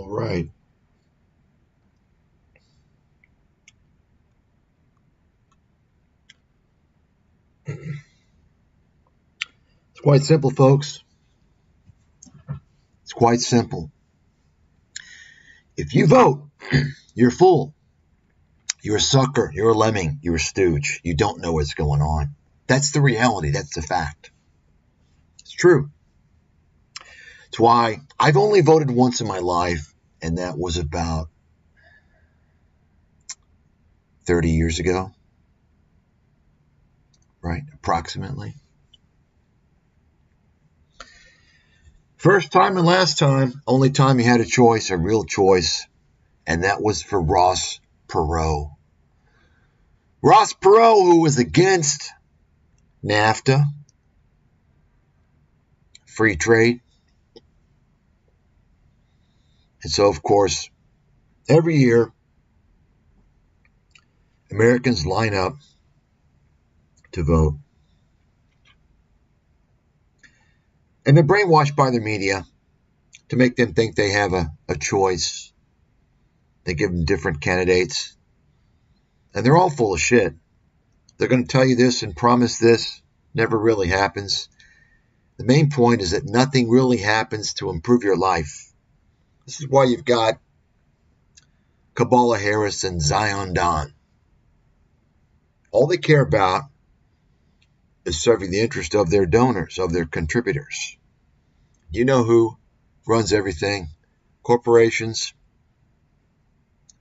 All right. It's quite simple, folks. It's quite simple. If you vote, you're a fool. You're a sucker. You're a lemming. You're a stooge. You don't know what's going on. That's the reality. That's the fact. It's true. It's why I've only voted once in my life, and that was about 30 years ago. Right? Approximately. First time and last time, only time you had a choice, a real choice, and that was for Ross Perot. Ross Perot, who was against NAFTA, free trade. And so, of course, every year, Americans line up to vote. And they're brainwashed by the media to make them think they have a choice. They give them different candidates. And they're all full of shit. They're going to tell you this and promise this. Never really happens. The main point is that nothing really happens to improve your life. This is why you've got Kamala Harris and Zion Don. All they care about is serving the interest of their donors, of their contributors. You know who runs everything? Corporations,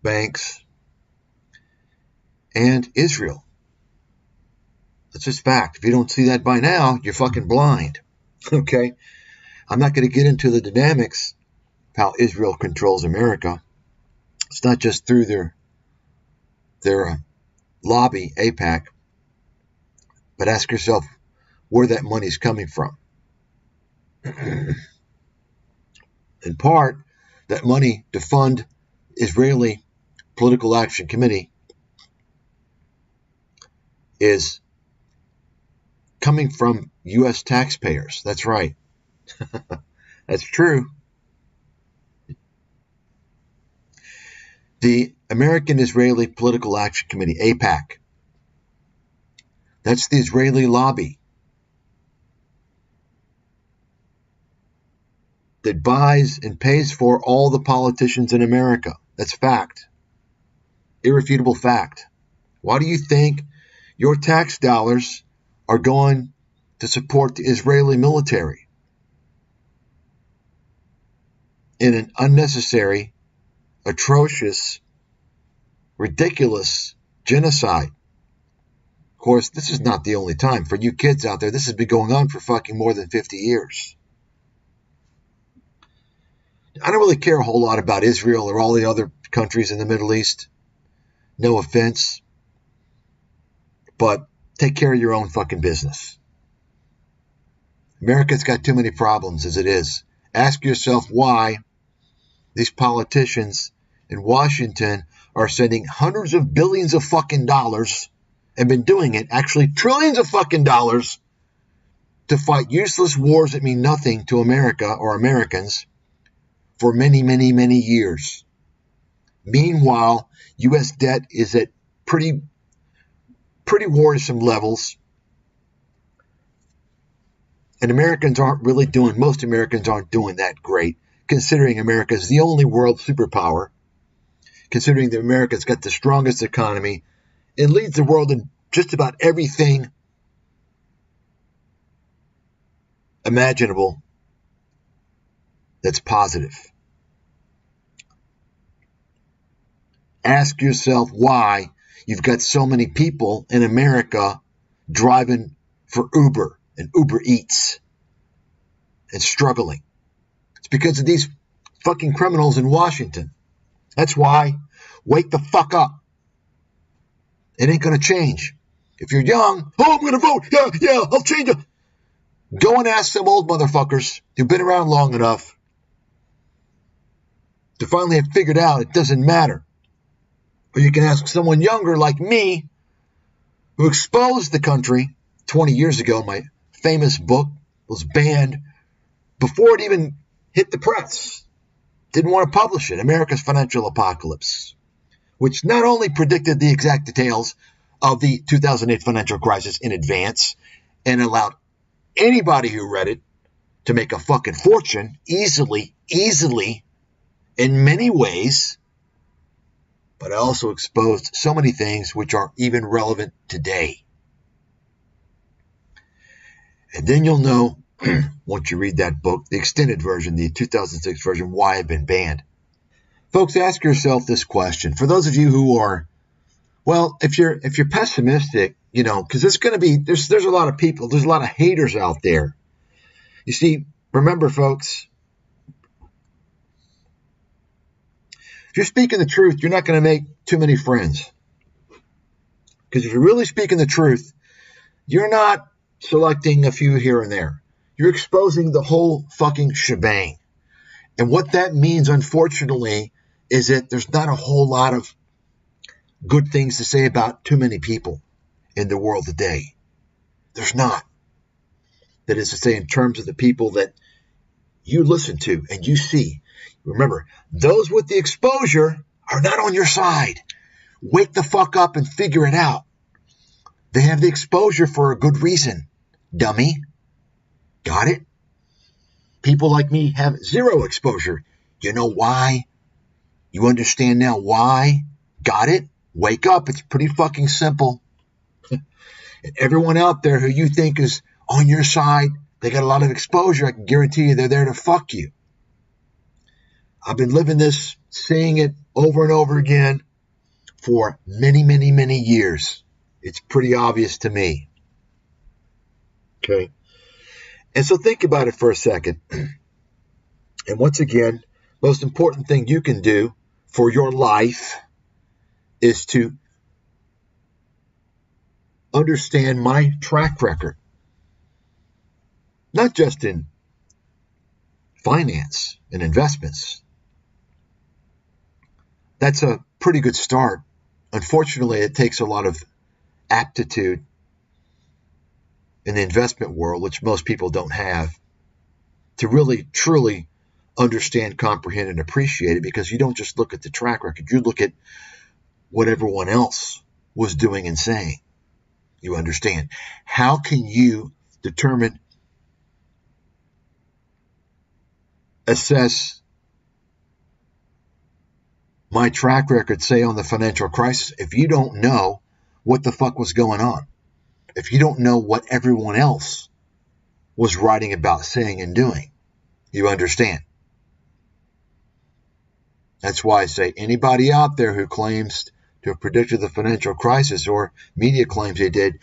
banks, and Israel. That's just fact. If you don't see that by now, you're fucking blind. Okay? I'm not going to get into the dynamics of how Israel controls America. It's not just through their lobby, AIPAC, but ask yourself where that money's coming from. In part, that money to fund Israeli Political Action Committee is coming from U.S. taxpayers. That's right. That's true. The American Israeli Political Action Committee, AIPAC, that's the Israeli lobby that buys and pays for all the politicians in America. That's fact. Irrefutable fact. Why do you think your tax dollars are going to support the Israeli military in an unnecessary, atrocious, ridiculous genocide? Of course, this is not the only time. For you kids out there, this has been going on for fucking more than 50 years. I don't really care a whole lot about Israel or all the other countries in the Middle East. No offense. But take care of your own fucking business. America's got too many problems as it is. Ask yourself why these politicians in Washington are sending hundreds of billions of fucking dollars, and been doing it, actually trillions of fucking dollars, to fight useless wars that mean nothing to America or Americans for many, many, many years. Meanwhile, U.S. debt is at pretty worrisome levels. And most Americans aren't doing that great, considering America is the only world superpower, considering that America's got the strongest economy and leads the world in just about everything imaginable that's positive. Ask yourself why you've got so many people in America driving for Uber and Uber Eats and struggling. It's because of these fucking criminals in Washington. That's why. Wake the fuck up. It ain't going to change. If you're young, I'm going to vote. Yeah, I'll change it. Go and ask some old motherfuckers who've been around long enough to finally have figured out it doesn't matter. Or you can ask someone younger like me who exposed the country 20 years ago. My famous book was banned before it even hit the press. didn't want to publish it, America's Financial Apocalypse, which not only predicted the exact details of the 2008 financial crisis in advance and allowed anybody who read it to make a fucking fortune easily, in many ways, but I also exposed so many things which are even relevant today. And then you'll know, once you read that book, the extended version, the 2006 version, why I've been banned. Folks, ask yourself this question. For those of you who are, well, if you're pessimistic, because there's going to be, there's a lot of people, there's a lot of haters out there. You see, remember, folks, if you're speaking the truth, you're not going to make too many friends. Because if you're really speaking the truth, you're not selecting a few here and there. You're exposing the whole fucking shebang. And what that means, unfortunately, is that there's not a whole lot of good things to say about too many people in the world today. There's not. That is to say, in terms of the people that you listen to and you see. Remember, those with the exposure are not on your side. Wake the fuck up and figure it out. They have the exposure for a good reason, dummy. Got it? People like me have zero exposure. You know why? You understand now why? Got it? Wake up. It's pretty fucking simple. And everyone out there who you think is on your side, they got a lot of exposure. I can guarantee you they're there to fuck you. I've been living this, saying it over and over again for many, many, many years. It's pretty obvious to me. Okay? And so think about it for a second. And once again, most important thing you can do for your life is to understand my track record. Not just in finance and investments. That's a pretty good start. Unfortunately, it takes a lot of aptitude in the investment world, which most people don't have, to really, truly understand, comprehend, and appreciate it, because you don't just look at the track record. You look at what everyone else was doing and saying. You understand. How can you determine, assess my track record, say, on the financial crisis, if you don't know what the fuck was going on? If you don't know what everyone else was writing about, saying, and doing? You understand? That's why I say anybody out there who claims to have predicted the financial crisis, or media claims they did,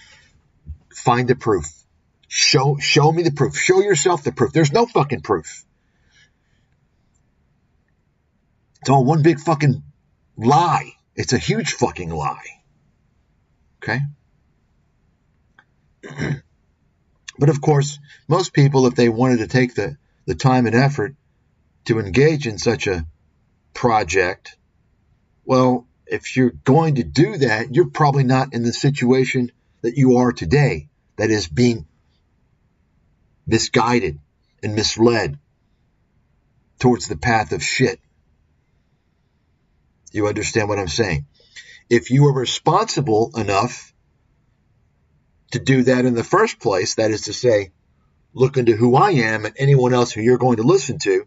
find the proof. Show me the proof. Show yourself the proof. There's no fucking proof. It's all one big fucking lie. It's a huge fucking lie. Okay? But of course, most people, if they wanted to take the time and effort to engage in such a project, well, if you're going to do that, you're probably not in the situation that you are today, that is being misguided and misled towards the path of shit. You understand what I'm saying? If you were responsible enough to do that in the first place, that is to say, look into who I am and anyone else who you're going to listen to,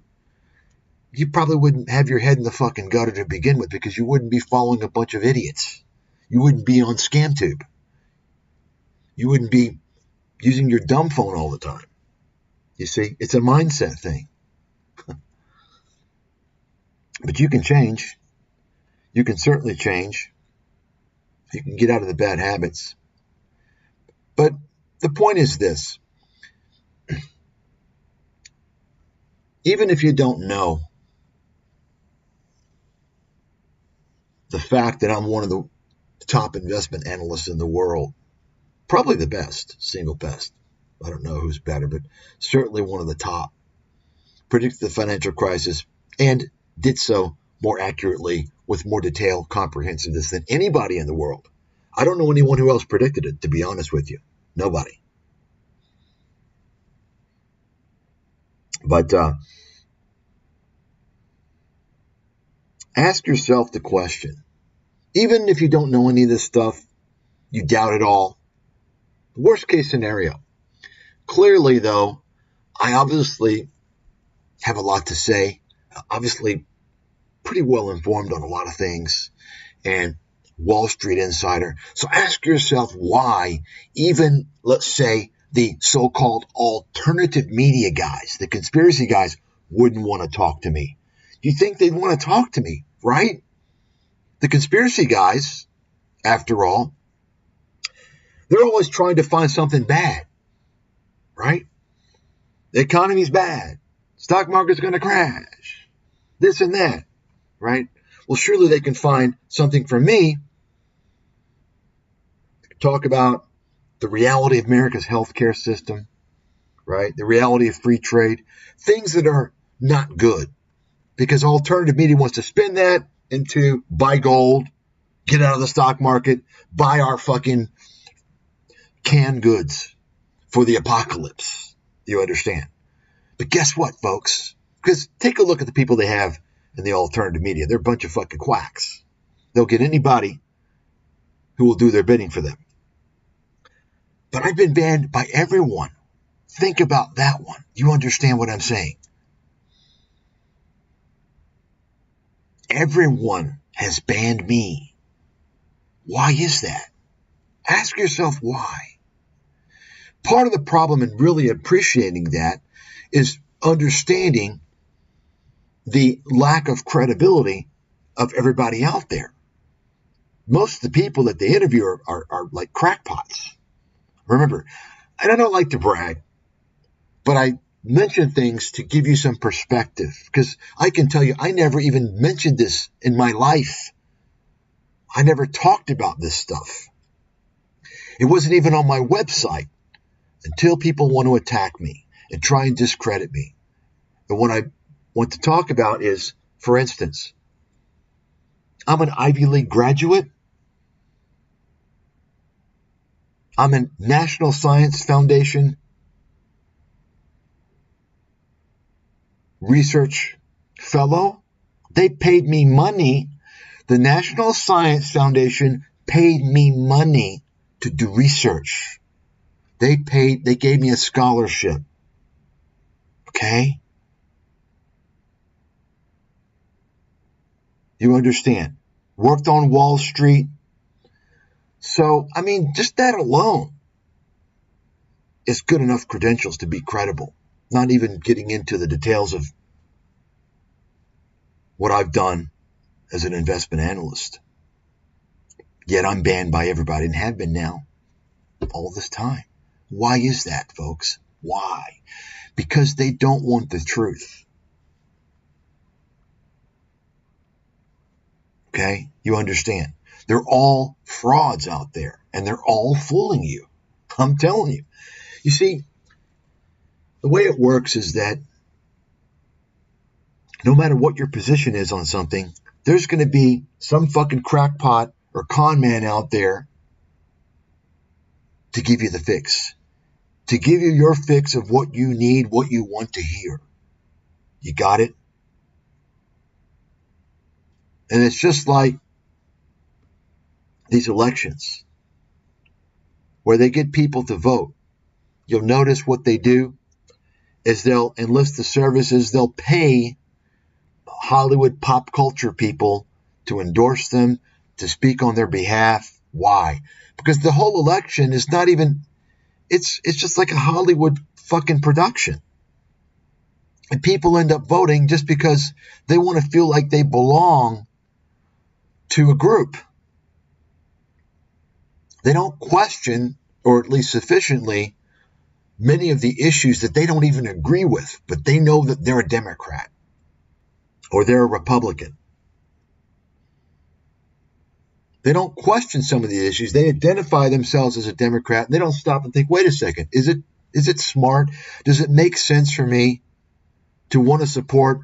you probably wouldn't have your head in the fucking gutter to begin with, because you wouldn't be following a bunch of idiots. You wouldn't be on ScamTube. You wouldn't be using your dumb phone all the time. You see, it's a mindset thing. But you can change. You can certainly change. You can get out of the bad habits. But the point is this. Even if you don't know the fact that I'm one of the top investment analysts in the world, probably the best, single best. I don't know who's better, but certainly one of the top. Predicted the financial crisis and did so more accurately, with more detail, comprehensiveness than anybody in the world. I don't know anyone who else predicted it, to be honest with you. Nobody. But Ask yourself the question. Even if you don't know any of this stuff, you doubt it all. The worst case scenario. Clearly, though, I obviously have a lot to say. Obviously, pretty well informed on a lot of things. And Wall Street Insider. So ask yourself why even, let's say, the so-called alternative media guys, the conspiracy guys, wouldn't want to talk to me. You think they'd want to talk to me, right? The conspiracy guys, after all, they're always trying to find something bad, right? The economy's bad. Stock market's going to crash. This and that, right? Well, surely they can find something from me. Talk about the reality of America's healthcare system, right? The reality of free trade, things that are not good, because alternative media wants to spin that into buy gold, get out of the stock market, buy our fucking canned goods for the apocalypse. You understand? But guess what, folks? Because take a look at the people they have in the alternative media. They're a bunch of fucking quacks. They'll get anybody who will do their bidding for them. But I've been banned by everyone. Think about that one. You understand what I'm saying? Everyone has banned me. Why is that? Ask yourself why. Part of the problem in really appreciating that is understanding the lack of credibility of everybody out there. Most of the people that they interview are like crackpots. Remember, and I don't like to brag, but I mention things to give you some perspective, because I can tell you I never even mentioned this in my life. I never talked about this stuff. It wasn't even on my website until people want to attack me and try and discredit me. And what I want to talk about is, for instance, I'm an Ivy League graduate. I'm a National Science Foundation research fellow. They paid me money. The National Science Foundation paid me money to do research. They gave me a scholarship. Okay? You understand? Worked on Wall Street. So, I mean, just that alone is good enough credentials to be credible. Not even getting into the details of what I've done as an investment analyst. Yet I'm banned by everybody and have been now all this time. Why is that, folks? Why? Because they don't want the truth. Okay? You understand? They're all frauds out there, and they're all fooling you. I'm telling you. You see, the way it works is that no matter what your position is on something, there's going to be some fucking crackpot or con man out there to give you the fix, to give you your fix of what you need, what you want to hear. You got it? And it's just like these elections where they get people to vote. You'll notice what they do is they'll enlist the services. They'll pay Hollywood pop culture people to endorse them, to speak on their behalf. Why? Because the whole election is not even, it's just like a Hollywood fucking production. And people end up voting just because they want to feel like they belong to a group. They don't question, or at least sufficiently, many of the issues that they don't even agree with, but they know that they're a Democrat or they're a Republican. They don't question some of the issues. They identify themselves as a Democrat, and they don't stop and think, wait a second, is it smart? Does it make sense for me to want to support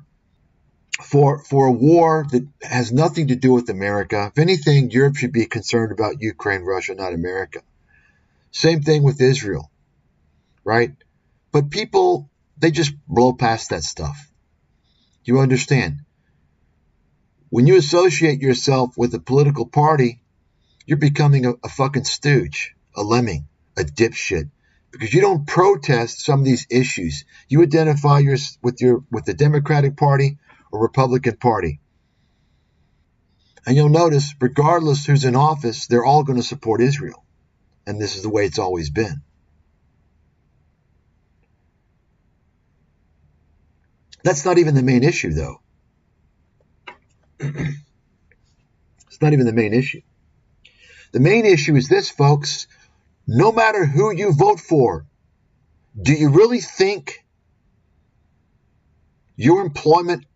for a war that has nothing to do with America? If anything, Europe should be concerned about Ukraine, Russia, not America. Same thing with Israel, right? But people, they just blow past that stuff. You understand? When you associate yourself with a political party, you're becoming a fucking stooge, a lemming, a dipshit, because you don't protest some of these issues. You identify with the Democratic Party or Republican Party. And you'll notice, regardless who's in office, they're all going to support Israel. And this is the way it's always been. That's not even the main issue, though. It's not even the main issue. The main issue is this, folks. No matter who you vote for, do you really think your employment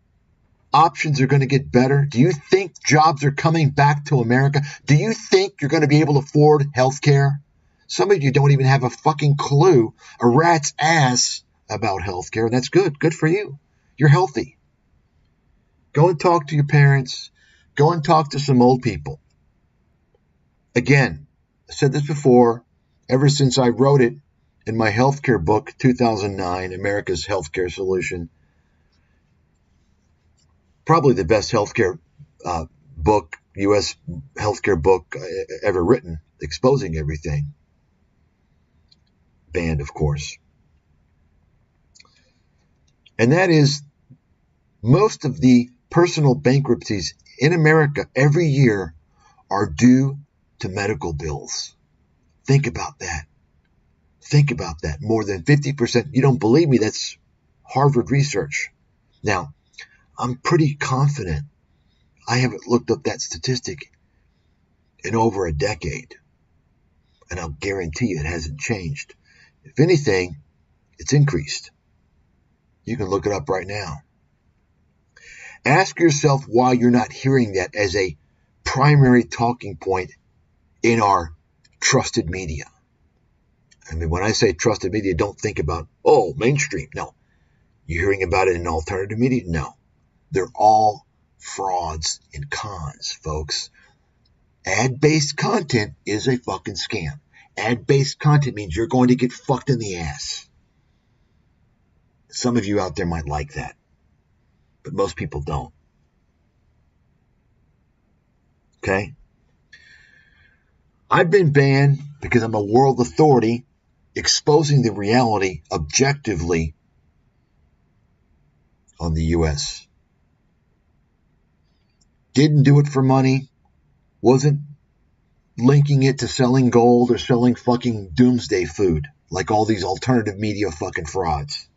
options are going to get better? Do you think jobs are coming back to America? Do you think you're going to be able to afford health care? Some of you don't even have a fucking clue, a rat's ass about health care. That's good. Good for you. You're healthy. Go and talk to your parents. Go and talk to some old people. Again, I said this before, ever since I wrote it in my healthcare book, 2009, America's Healthcare Solution. Probably the best healthcare book, U.S. healthcare book ever written, exposing everything. Banned, of course. And that is, most of the personal bankruptcies in America every year are due to medical bills. Think about that. Think about that. More than 50%. You don't believe me? That's Harvard research. Now, I'm pretty confident I haven't looked up that statistic in over a decade. And I'll guarantee you it hasn't changed. If anything, it's increased. You can look it up right now. Ask yourself why you're not hearing that as a primary talking point in our trusted media. I mean, when I say trusted media, don't think about, mainstream. No. You're hearing about it in alternative media? No. They're all frauds and cons, folks. Ad-based content is a fucking scam. Ad-based content means you're going to get fucked in the ass. Some of you out there might like that, but most people don't. Okay? I've been banned because I'm a world authority exposing the reality objectively on the U.S. Didn't do it for money. Wasn't linking it to selling gold or selling fucking doomsday food like all these alternative media fucking frauds.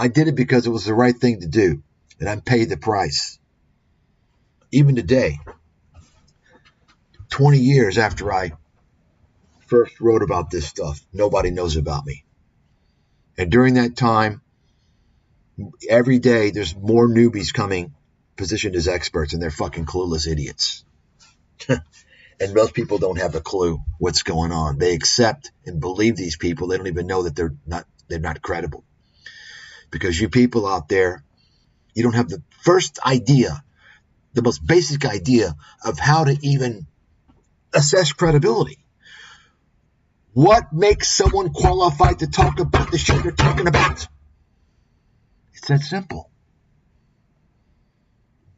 I did it because it was the right thing to do, and I'm paid the price. Even today, 20 years after I first wrote about this stuff, nobody knows about me. And during that time, every day there's more newbies coming positioned as experts, and they're fucking clueless idiots. And most people don't have a clue what's going on. They accept and believe these people. They don't even know that they're not credible. Because you people out there, you don't have the first idea, the most basic idea of how to even assess credibility. What makes someone qualified to talk about the shit they're talking about? It's that simple.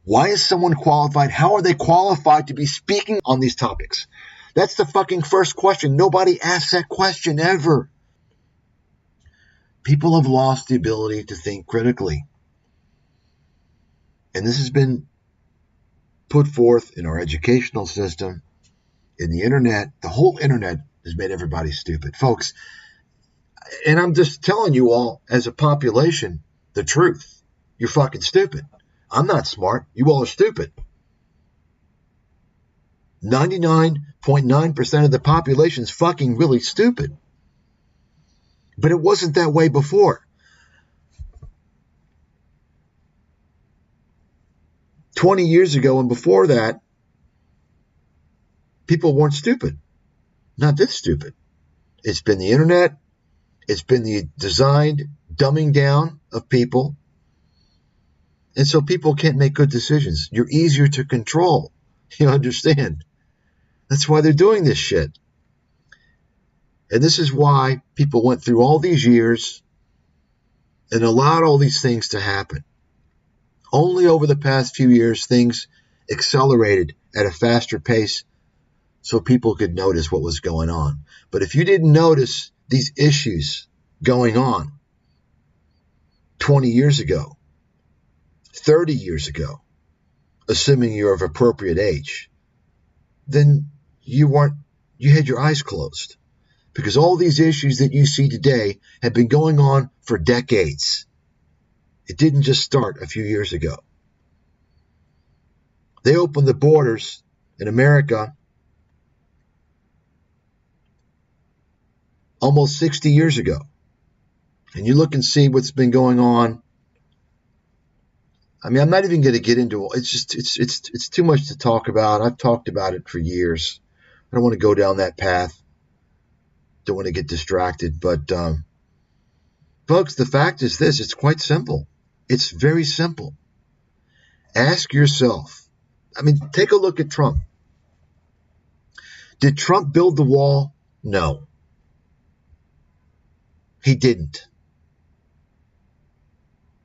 Why is someone qualified? How are they qualified to be speaking on these topics? That's the fucking first question. Nobody asks that question ever. People have lost the ability to think critically. And this has been put forth in our educational system, in the internet. The whole internet has made everybody stupid. Folks, and I'm just telling you all as a population the truth. You're fucking stupid. I'm not smart. You all are stupid. 99.9% of the population is fucking really stupid. But it wasn't that way before. 20 years ago and before that, people weren't stupid. Not this stupid. It's been the internet. It's been the designed dumbing down of people. And so people can't make good decisions. You're easier to control. You understand? That's why they're doing this shit. And this is why people went through all these years and allowed all these things to happen. Only over the past few years, things accelerated at a faster pace so people could notice what was going on. But if you didn't notice these issues going on 20 years ago, 30 years ago, assuming you're of appropriate age, then you had your eyes closed. Because all these issues that you see today have been going on for decades. It didn't just start a few years ago. They opened the borders in America almost 60 years ago. And you look and see what's been going on. I mean, I'm not even going to get into it. It's too much to talk about. I've talked about it for years. I don't want to go down that path. Don't want to get distracted. But, folks, the fact is this. It's quite simple. It's very simple. Ask yourself. I mean, take a look at Trump. Did Trump build the wall? No. He didn't.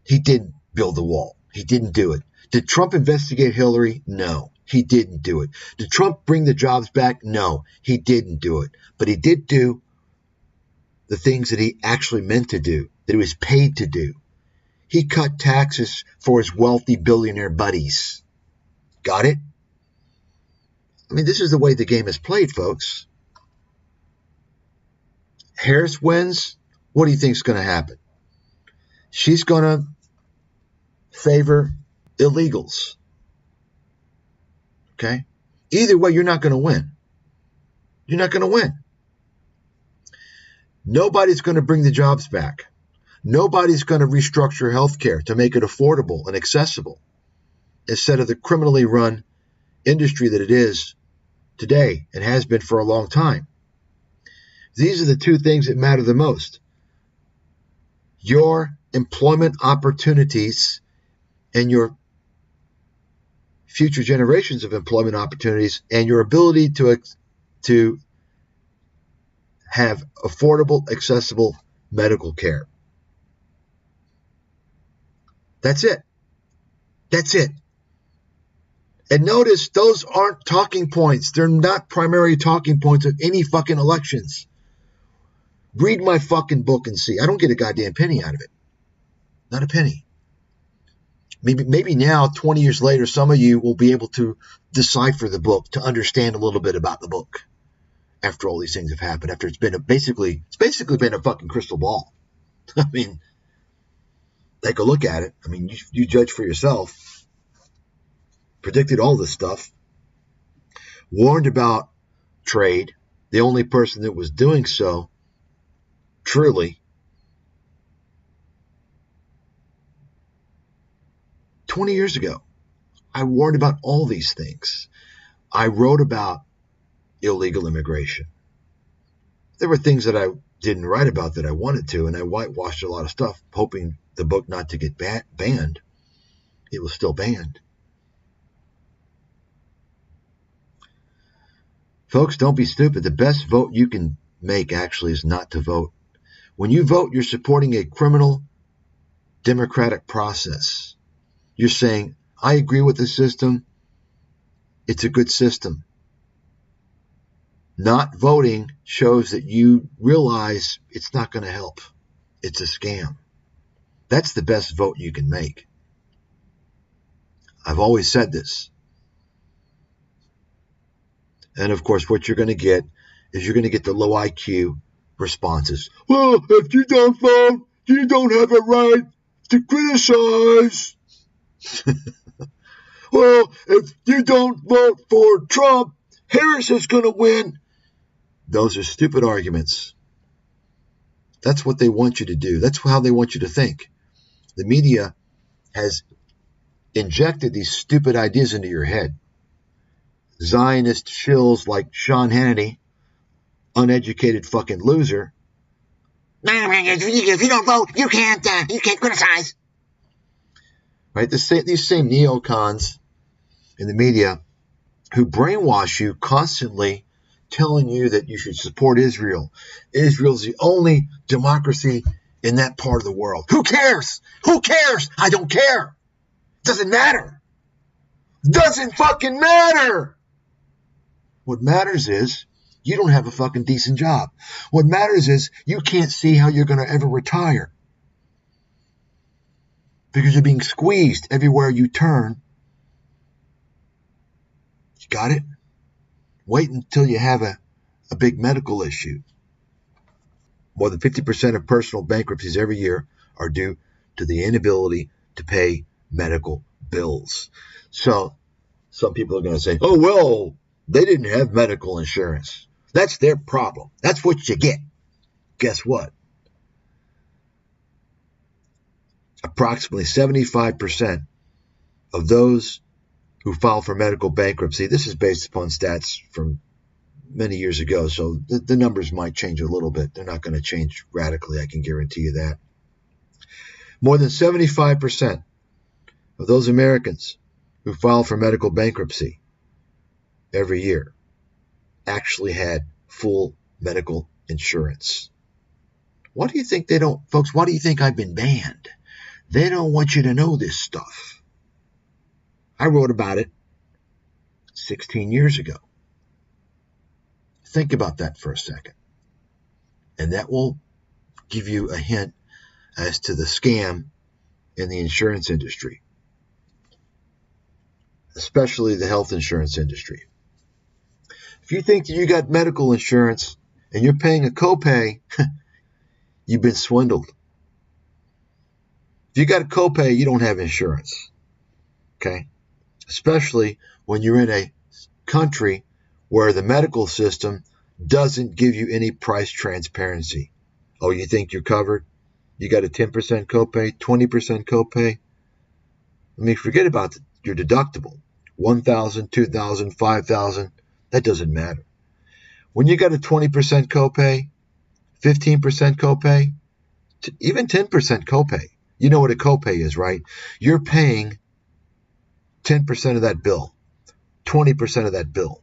He didn't build the wall. He didn't do it. Did Trump investigate Hillary? No. He didn't do it. Did Trump bring the jobs back? No. He didn't do it. But he did do the things that he actually meant to do, that he was paid to do. He cut taxes for his wealthy billionaire buddies. Got it? I mean, this is the way the game is played, folks. Harris wins. What do you think is going to happen? She's going to favor illegals. Okay? Either way, you're not going to win. You're not going to win. Nobody's going to bring the jobs back. Nobody's going to restructure healthcare to make it affordable and accessible instead of the criminally run industry that it is today and has been for a long time. These are the two things that matter the most. Your employment opportunities and your future generations of employment opportunities and your ability to have affordable, accessible medical care. That's it. That's it. And notice those aren't talking points. They're not primary talking points of any fucking elections. Read my fucking book and see. I don't get a goddamn penny out of it. Not a penny. Maybe now, 20 years later, some of you will be able to decipher the book, to understand a little bit about the book after all these things have happened, after it's basically been a fucking crystal ball. I mean, take a look at it. I mean, you judge for yourself. Predicted all this stuff. Warned about trade. The only person that was doing so, truly, 20 years ago, I warned about all these things. I wrote about illegal immigration. There were things that I didn't write about that I wanted to, and I whitewashed a lot of stuff, hoping the book not to get banned. It was still banned. Folks, don't be stupid. The best vote you can make actually is not to vote. When you vote, you're supporting a criminal democratic process. You're saying, I agree with the system. It's a good system. Not voting shows that you realize it's not going to help. It's a scam. That's the best vote you can make. I've always said this. And of course, what you're going to get is you're going to get the low IQ responses. Well, if you don't vote, you don't have a right to criticize. Well, if you don't vote for Trump, Harris is going to win. Those are stupid arguments. That's what they want you to do. That's how they want you to think. The media has injected these stupid ideas into your head. Zionist shills like Sean Hannity, uneducated fucking loser. If you don't vote, you can't criticize. Right? These same neocons in the media who brainwash you constantly, telling you that you should support Israel. Israel's the only democracy in that part of the world. Who cares? Who cares? I don't care. Doesn't matter. Doesn't fucking matter. What matters is you don't have a fucking decent job. What matters is you can't see how you're going to ever retire. Because you're being squeezed everywhere you turn. You got it? Wait until you have a big medical issue. More than 50% of personal bankruptcies every year are due to the inability to pay medical bills. So some people are going to say, oh, well, they didn't have medical insurance. That's their problem. That's what you get. Guess what? Approximately 75% of those who file for medical bankruptcy, this is based upon stats from many years ago, so the numbers might change a little bit. They're not going to change radically, I can guarantee you that. More than 75% of those Americans who file for medical bankruptcy every year actually had full medical insurance. Why do you think they don't, folks? Why do you think I've been banned? They don't want you to know this stuff. I wrote about it 16 years ago. Think about that for a second. And that will give you a hint as to the scam in the insurance industry, especially the health insurance industry. If you think that you got medical insurance and you're paying a copay, you've been swindled. If you got a copay, you don't have insurance. Okay? Especially when you're in a country where the medical system doesn't give you any price transparency. Oh, you think you're covered? You got a 10% copay, 20% copay? I mean, forget about your deductible. $1,000, $2,000, $5,000, that doesn't matter. When you got a 20% copay, 15% copay, even 10% copay, you know what a copay is, right? You're paying 10% of that bill, 20% of that bill,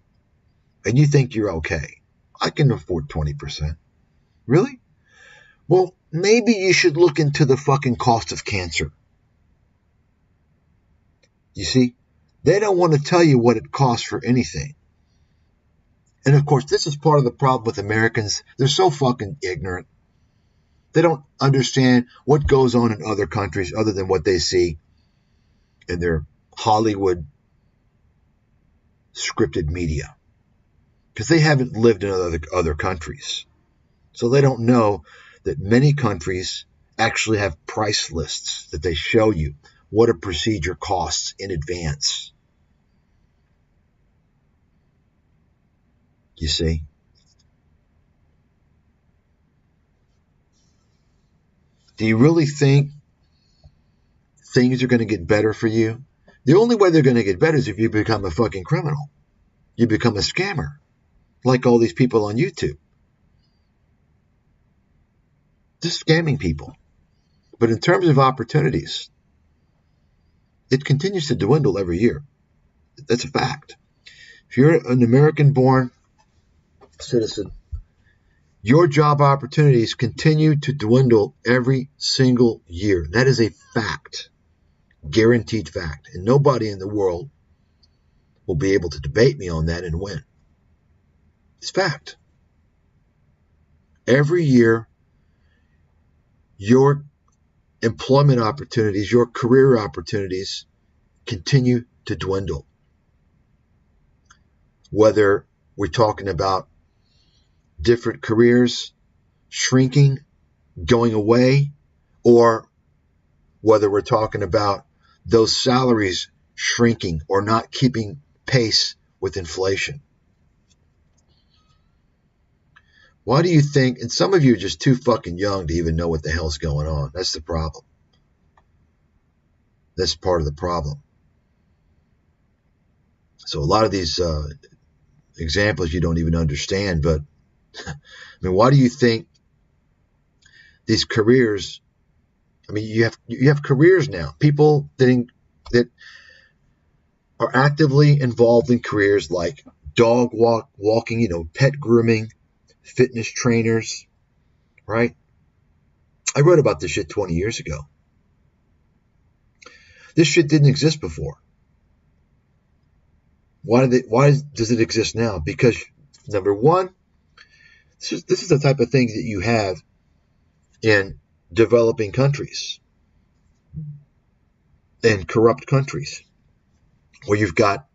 and you think you're okay. I can afford 20%. Really? Well, maybe you should look into the fucking cost of cancer. You see, they don't want to tell you what it costs for anything. And of course, this is part of the problem with Americans. They're so fucking ignorant. They don't understand what goes on in other countries other than what they see in their Hollywood scripted media. Because they haven't lived in other countries. So they don't know that many countries actually have price lists that they show you what a procedure costs in advance. You see? Do you really think things are going to get better for you? The only way they're going to get better is if you become a fucking criminal. You become a scammer. Like all these people on YouTube. Just scamming people. But in terms of opportunities, it continues to dwindle every year. That's a fact. If you're an American-born citizen, your job opportunities continue to dwindle every single year. That is a fact. Guaranteed fact. And nobody in the world will be able to debate me on that and win. It's fact. Every year, your employment opportunities, your career opportunities continue to dwindle. Whether we're talking about different careers shrinking, going away, or whether we're talking about those salaries shrinking or not keeping pace with inflation. Why do you think, and some of you are just too fucking young to even know what the hell's going on. That's the problem. That's part of the problem. So a lot of these examples you don't even understand, but I mean, why do you think these careers, I mean, you have careers now. People that are actively involved in careers like dog walking, pet grooming, fitness trainers, right? I wrote about this shit 20 years ago. This shit didn't exist before. Why does it exist now? Because, number one, this is the type of thing that you have in developing countries and corrupt countries, where you've got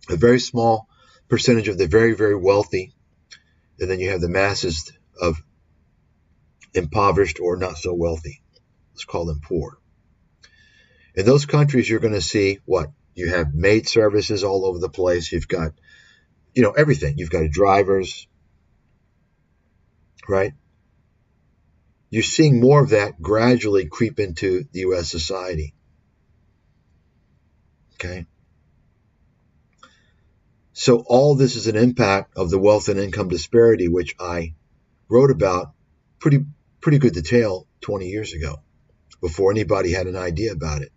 a very small percentage of the very, very wealthy, and then you have the masses of impoverished or not so wealthy. Let's call them poor. In those countries, you're going to see what? You have maid services all over the place. You've got, everything. You've got drivers, right? You're seeing more of that gradually creep into the U.S. society. Okay? So all this is an impact of the wealth and income disparity, which I wrote about pretty good detail 20 years ago, before anybody had an idea about it.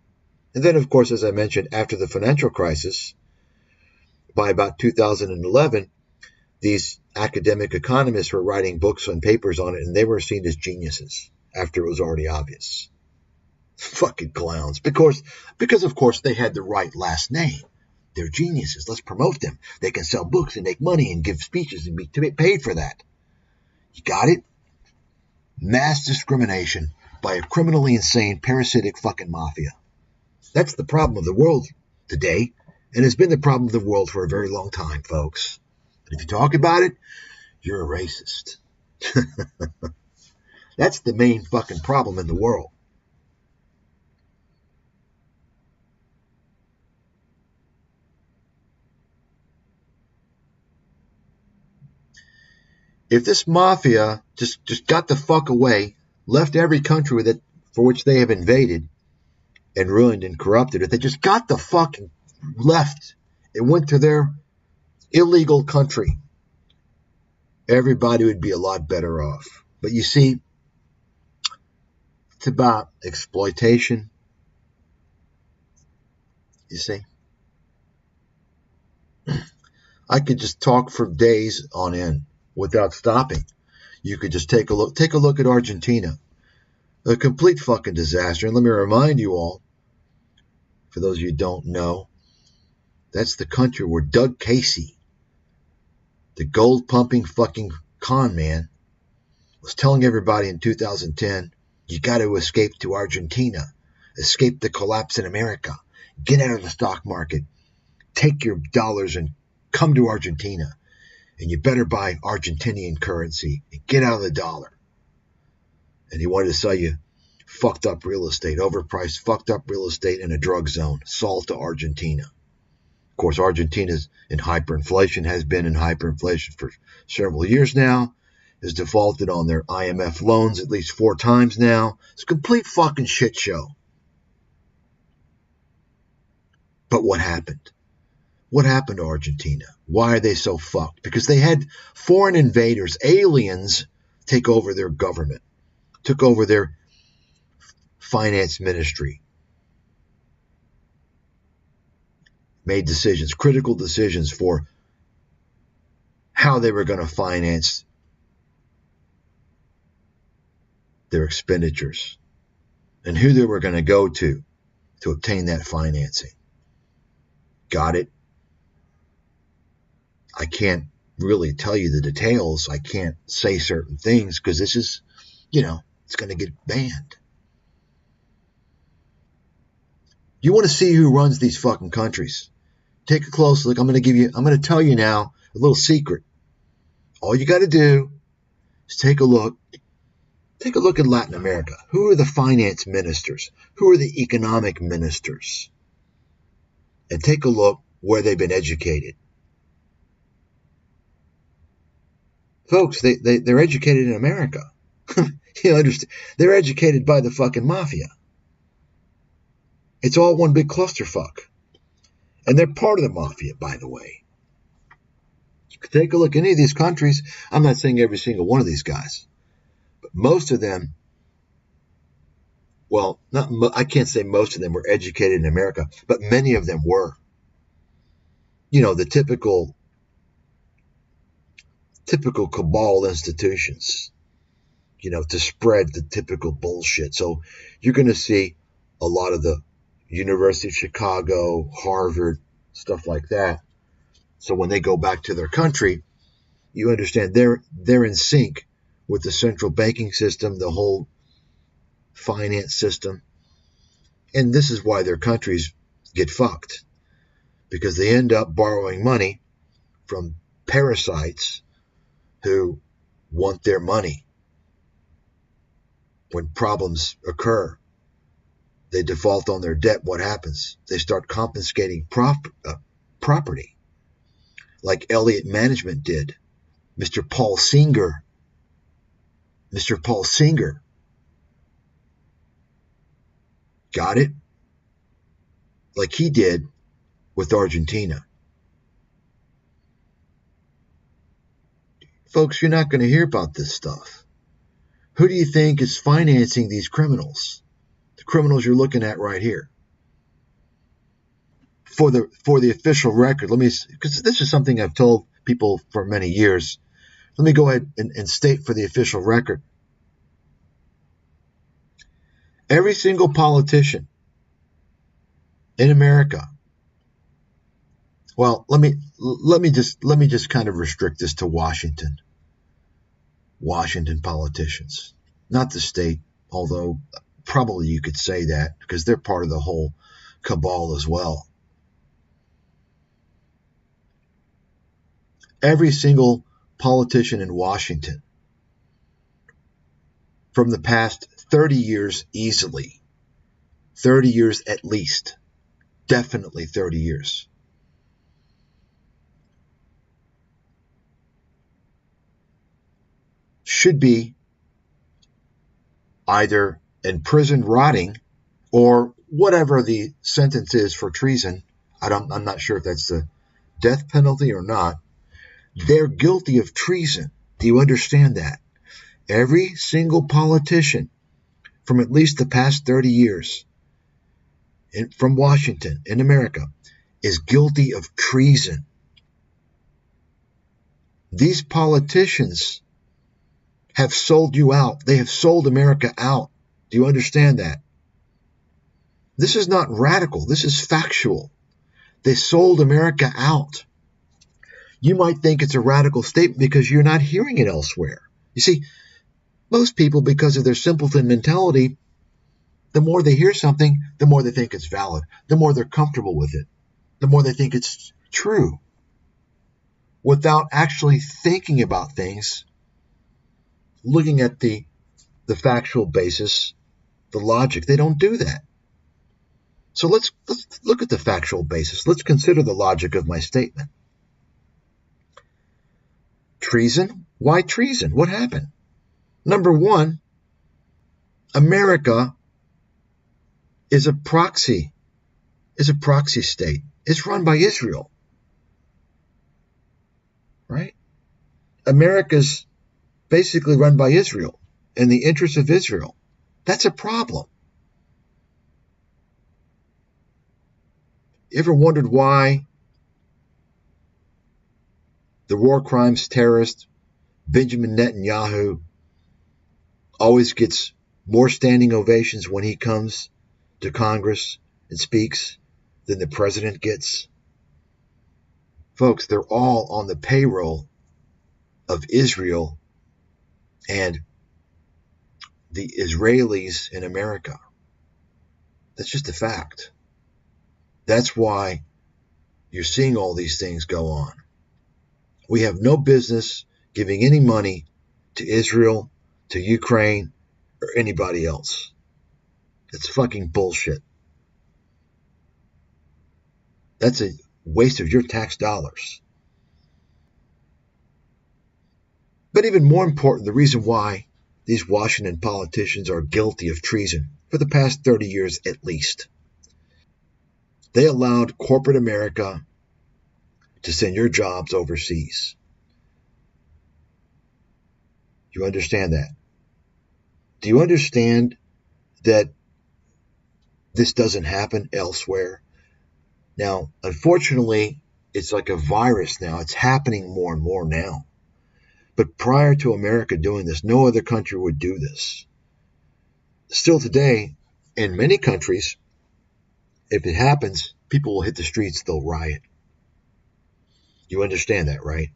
And then, of course, as I mentioned, after the financial crisis, by about 2011, these academic economists were writing books and papers on it, and they were seen as geniuses after it was already obvious. Fucking clowns. Because of course, they had the right last name. They're geniuses. Let's promote them. They can sell books and make money and give speeches and be paid for that. You got it? Mass discrimination by a criminally insane, parasitic fucking mafia. That's the problem of the world today, and it's been the problem of the world for a very long time, folks. But if you talk about it, you're a racist. That's the main fucking problem in the world. If this mafia just got the fuck away, left every country with it for which they have invaded and ruined and corrupted, if they just got the fuck left and went to their illegal country, everybody would be a lot better off. But you see, it's about exploitation. You see? I could just talk for days on end without stopping. You could just take a look at Argentina. A complete fucking disaster. And let me remind you all, for those of you who don't know, that's the country where Doug Casey, the gold pumping fucking con man, was telling everybody in 2010, you got to escape to Argentina, escape the collapse in America, get out of the stock market, take your dollars and come to Argentina, and you better buy Argentinian currency and get out of the dollar. And he wanted to sell you fucked up real estate, overpriced fucked up real estate in a drug zone, sold to Argentina. Of course, Argentina's in hyperinflation, has been in hyperinflation for several years now, has defaulted on their IMF loans at least 4 times now. It's a complete fucking shit show. But what happened? What happened to Argentina? Why are they so fucked? Because they had foreign invaders, aliens, take over their government, took over their finance ministry, made decisions, critical decisions for how they were going to finance their expenditures and who they were going to go to obtain that financing. Got it? I can't really tell you the details. I can't say certain things because this is, it's going to get banned. You want to see who runs these fucking countries? Take a close look. I'm going to tell you now a little secret. All you got to do is take a look. Take a look at Latin America. Who are the finance ministers? Who are the economic ministers? And take a look where they've been educated. Folks, they're educated in America. You understand? They're educated by the fucking mafia. It's all one big clusterfuck. And they're part of the mafia, by the way. You can take a look at any of these countries. I'm not saying every single one of these guys. But most of them, well, I can't say most of them were educated in America, but many of them were. The typical cabal institutions, to spread the typical bullshit. So you're going to see a lot of the, University of Chicago, Harvard, stuff like that. So when they go back to their country, you understand they're in sync with the central banking system, the whole finance system. And this is why their countries get fucked, because they end up borrowing money from parasites who want their money. When problems occur, they default on their debt. What happens? They start confiscating property, like Elliott Management did. Mr. Paul Singer got it, like he did with Argentina. Folks, you're not going to hear about this stuff. Who do you think is financing these criminals? The criminals you're looking at right here. For the official record, because this is something I've told people for many years, let me go ahead and state for the official record. Every single politician in America, well, let me just kind of restrict this to Washington politicians, not the state, although probably you could say that because they're part of the whole cabal as well. Every single politician in Washington from the past 30 years easily, 30 years at least, definitely 30 years, should be either in prison rotting or whatever the sentence is for treason. I'm not sure if that's the death penalty or not. They're guilty of treason. Do you understand that? Every single politician from at least the past 30 years from Washington in America is guilty of treason. These politicians have sold you out. They have sold America out. Do you understand that? This is not radical. This is factual. They sold America out. You might think it's a radical statement because you're not hearing it elsewhere. You see, most people, because of their simpleton mentality, the more they hear something, the more they think it's valid, the more they're comfortable with it, the more they think it's true, without actually thinking about things, looking at the factual basis, the logic. They don't do that. So let's look at the factual basis. Let's consider the logic of my statement. Treason? Why treason? What happened? Number one, America is a proxy state. It's run by Israel, right? America's basically run by Israel in the interest of Israel. That's a problem. You ever wondered why the war crimes terrorist Benjamin Netanyahu always gets more standing ovations when he comes to Congress and speaks than the president gets? Folks, they're all on the payroll of Israel and the Israelis in America. That's just a fact. That's why you're seeing all these things go on. We have no business giving any money to Israel, to Ukraine, or anybody else. It's fucking bullshit. That's a waste of your tax dollars. But even more important, the reason why these Washington politicians are guilty of treason for the past 30 years at least. They allowed corporate America to send your jobs overseas. You understand that? Do you understand that this doesn't happen elsewhere? Now, unfortunately, it's like a virus now. It's happening more and more now. But prior to America doing this, no other country would do this. Still today, in many countries, if it happens, people will hit the streets, they'll riot. You understand that, right?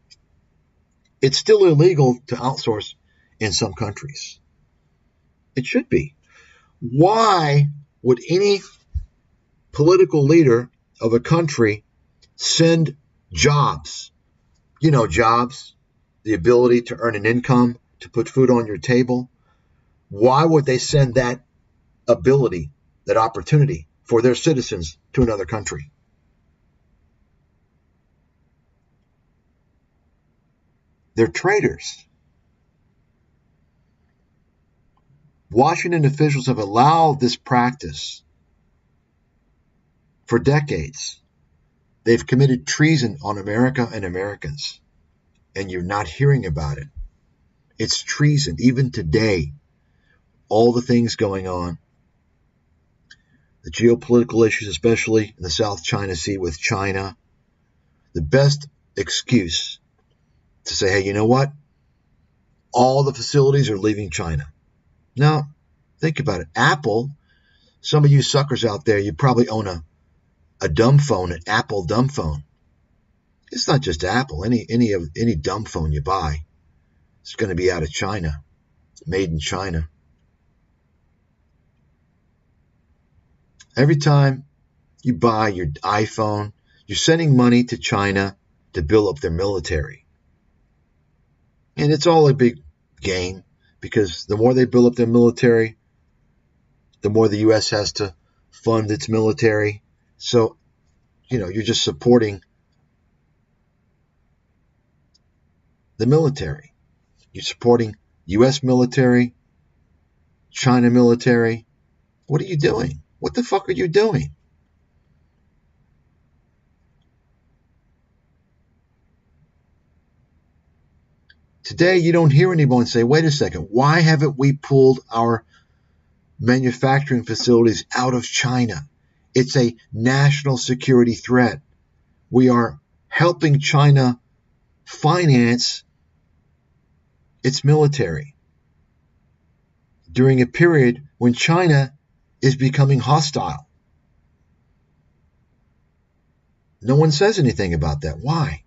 It's still illegal to outsource in some countries. It should be. Why would any political leader of a country send jobs? You know, jobs, the ability to earn an income, to put food on your table. Why would they send that ability, that opportunity for their citizens to another country? They're traitors. Washington officials have allowed this practice for decades. They've committed treason on America and Americans, and you're not hearing about it. It's treason, even today. All the things going on, the geopolitical issues, especially in the South China Sea with China, the best excuse to say, hey, you know what? All the facilities are leaving China. Now, think about it. Apple, some of you suckers out there, you probably own a dumb phone, an Apple dumb phone. It's not just Apple. Any dumb phone you buy, it's going to be out of China, made in China. Every time you buy your iPhone, you're sending money to China to build up their military. And it's all a big game, because the more they build up their military, the more the U.S. has to fund its military. So, you're just supporting the military. You're supporting U.S. military, China military. What are you doing? What the fuck are you doing? Today, you don't hear anyone say, wait a second, why haven't we pulled our manufacturing facilities out of China? It's a national security threat. We are helping China finance its military during a period when China is becoming hostile. No one says anything about that. Why?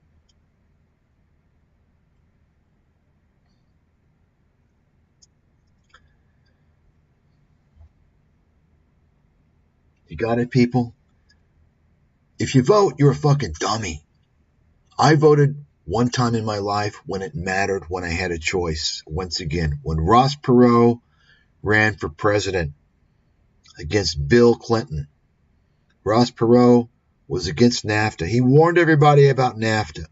You got it, people? If you vote, you're a fucking dummy. I voted one time in my life when it mattered, when I had a choice. Once again, when Ross Perot ran for president against Bill Clinton. Ross Perot was against NAFTA. He warned everybody about NAFTA.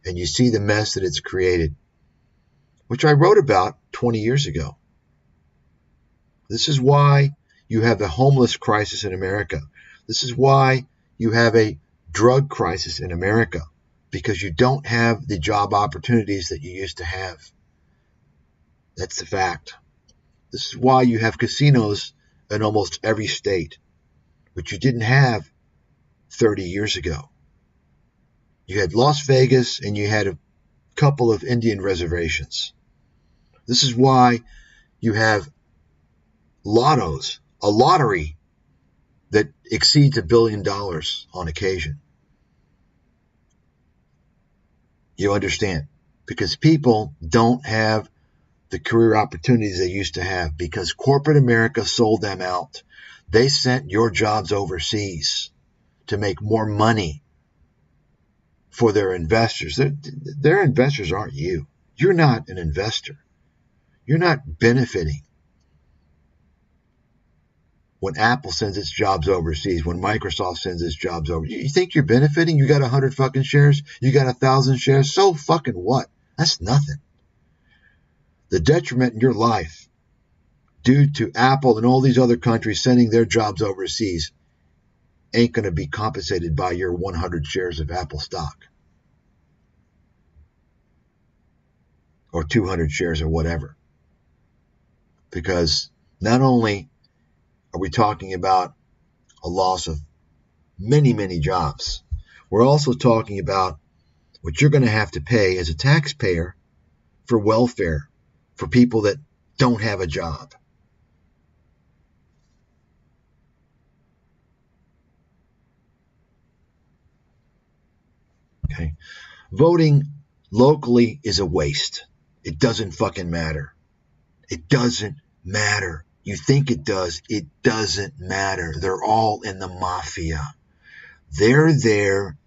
And you see the mess that it's created, which I wrote about 20 years ago. This is why you have a homeless crisis in America. This is why you have a drug crisis in America, because you don't have the job opportunities that you used to have. That's the fact. This is why you have casinos in almost every state, which you didn't have 30 years ago. You had Las Vegas and you had a couple of Indian reservations. This is why you have lottos, a lottery that exceeds $1 billion on occasion. You understand? Because people don't have the career opportunities they used to have, because corporate America sold them out. They sent your jobs overseas to make more money for their investors. Their investors aren't you. You're not an investor. You're not benefiting when Apple sends its jobs overseas, when Microsoft sends its jobs over. You think you're benefiting? You got 100 fucking shares? You got 1,000 shares? So fucking what? That's nothing. The detriment in your life due to Apple and all these other countries sending their jobs overseas ain't going to be compensated by your 100 shares of Apple stock or 200 shares or whatever. Because not only are we talking about a loss of many, many jobs, we're also talking about what you're going to have to pay as a taxpayer for welfare for people that don't have a job. Okay? Voting locally is a waste. It doesn't fucking matter. It doesn't matter. You think it does. It doesn't matter. They're all in the mafia. They're there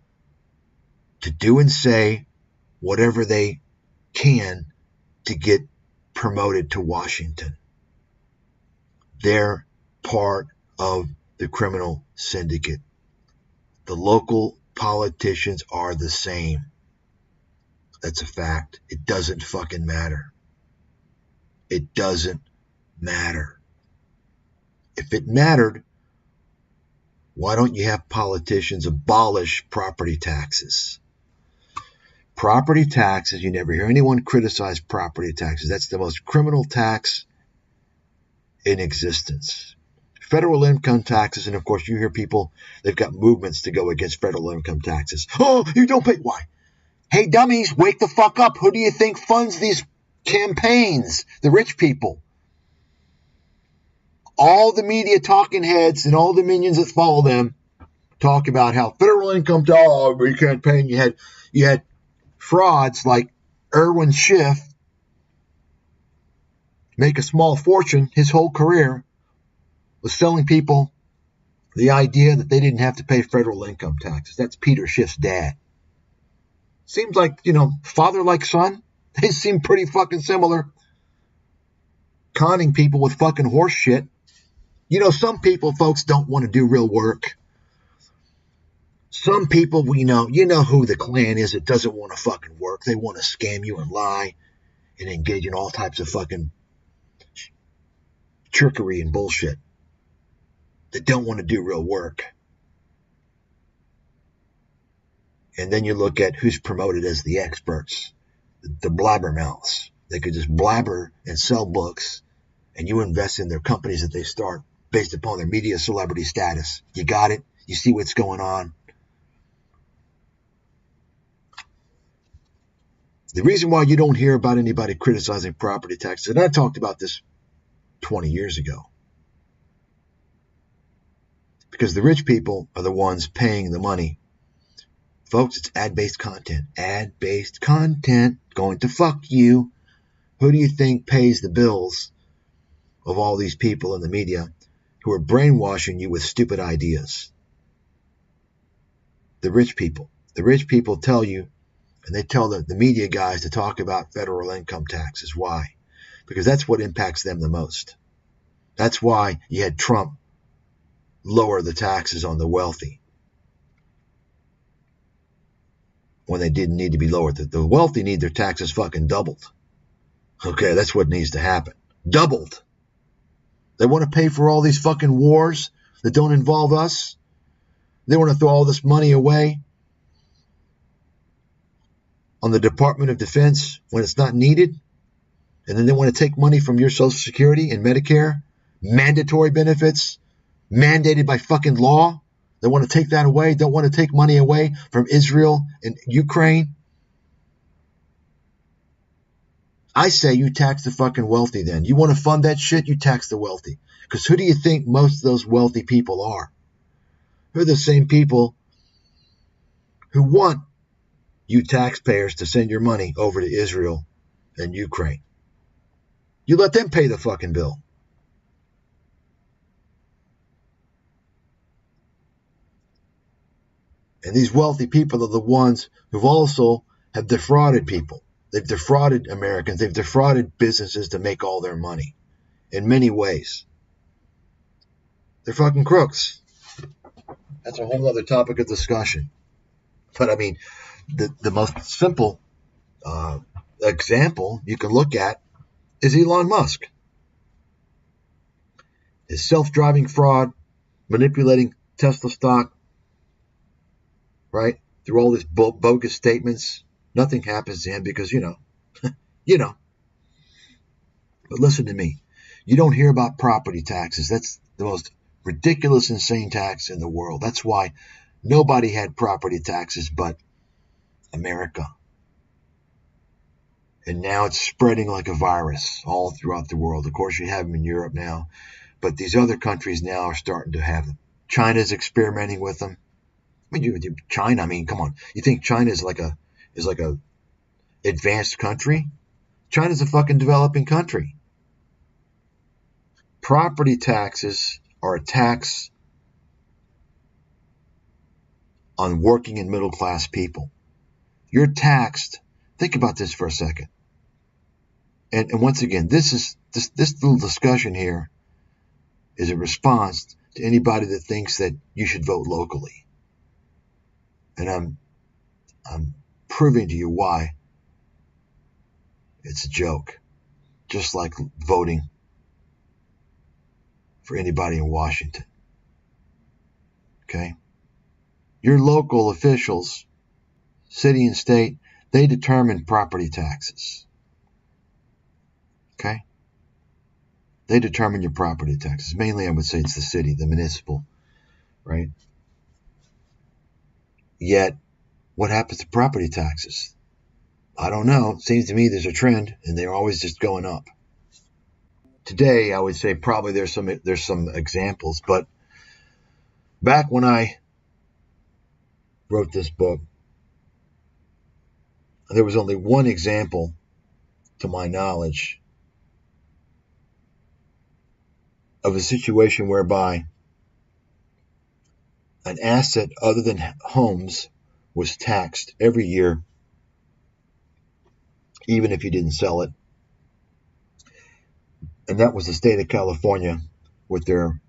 to do and say whatever they can to get promoted to Washington. They're part of the criminal syndicate. The local politicians are the same. That's a fact. It doesn't fucking matter. It doesn't matter. If it mattered, why don't you have politicians abolish property taxes? Property taxes, you never hear anyone criticize property taxes. That's the most criminal tax in existence. Federal income taxes, and of course you hear people, they've got movements to go against federal income taxes. Oh, you don't pay. Why? Hey, dummies, wake the fuck up. Who do you think funds these campaigns? The rich people. All the media talking heads and all the minions that follow them talk about how federal income, you can't pay. And you had frauds like Irwin Schiff make a small fortune. His whole career was selling people the idea that they didn't have to pay federal income taxes. That's Peter Schiff's dad. Seems like, father like son. They seem pretty fucking similar. Conning people with fucking horse shit. Some people, folks, don't want to do real work. Some people we know, who the clan is that doesn't want to fucking work. They want to scam you and lie and engage in all types of fucking trickery and bullshit. They don't want to do real work. And then you look at who's promoted as the experts, the blabbermouths. They could just blabber and sell books, and you invest in their companies that they start based upon their media celebrity status. You got it? You see what's going on? The reason why you don't hear about anybody criticizing property taxes, and I talked about this 20 years ago, because the rich people are the ones paying the money. Folks, it's ad-based content. Ad-based content going to fuck you. Who do you think pays the bills of all these people in the media who are brainwashing you with stupid ideas? The rich people. The rich people tell you, and they tell the media guys to talk about federal income taxes. Why? Because that's what impacts them the most. That's why you had Trump lower the taxes on the wealthy when they didn't need to be lowered. The wealthy need their taxes fucking doubled. Okay, that's what needs to happen. Doubled. They want to pay for all these fucking wars that don't involve us. They want to throw all this money away on the Department of Defense when it's not needed. And then they want to take money from your Social Security and Medicare, mandatory benefits, mandated by fucking law. They want to take that away. Don't want to take money away from Israel and Ukraine. I say you tax the fucking wealthy then. You want to fund that shit, you tax the wealthy. Because who do you think most of those wealthy people are? They're the same people who want you taxpayers to send your money over to Israel and Ukraine. You let them pay the fucking bill. And these wealthy people are the ones who also have defrauded people. They've defrauded Americans. They've defrauded businesses to make all their money in many ways. They're fucking crooks. That's a whole other topic of discussion. But I mean, the most simple example you can look at is Elon Musk. His self-driving fraud, manipulating Tesla stock, right? Through all these bogus statements. Nothing happens to him because, you know. But listen to me. You don't hear about property taxes. That's the most ridiculous, insane tax in the world. That's why nobody had property taxes but America. And now it's spreading like a virus all throughout the world. Of course, you have them in Europe now. But these other countries now are starting to have them. China's experimenting with them. I mean, China. I mean, come on. You think China is like a advanced country? China's a fucking developing country. Property taxes are a tax on working and middle class people. You're taxed. Think about this for a second. And once again, this little discussion here is a response to anybody that thinks that you should vote locally. And I'm proving to you why it's a joke. Just like voting for anybody in Washington. Okay? Your local officials, city and state, they determine property taxes. Okay? They determine your property taxes. Mainly, I would say it's the city, the municipal, right? Yet, what happens to property taxes? I don't know. It seems to me there's a trend, and they're always just going up. Today, I would say probably there's some examples, but back when I wrote this book, there was only one example, to my knowledge, of a situation whereby an asset other than homes was taxed every year, even if you didn't sell it. And that was the state of California with their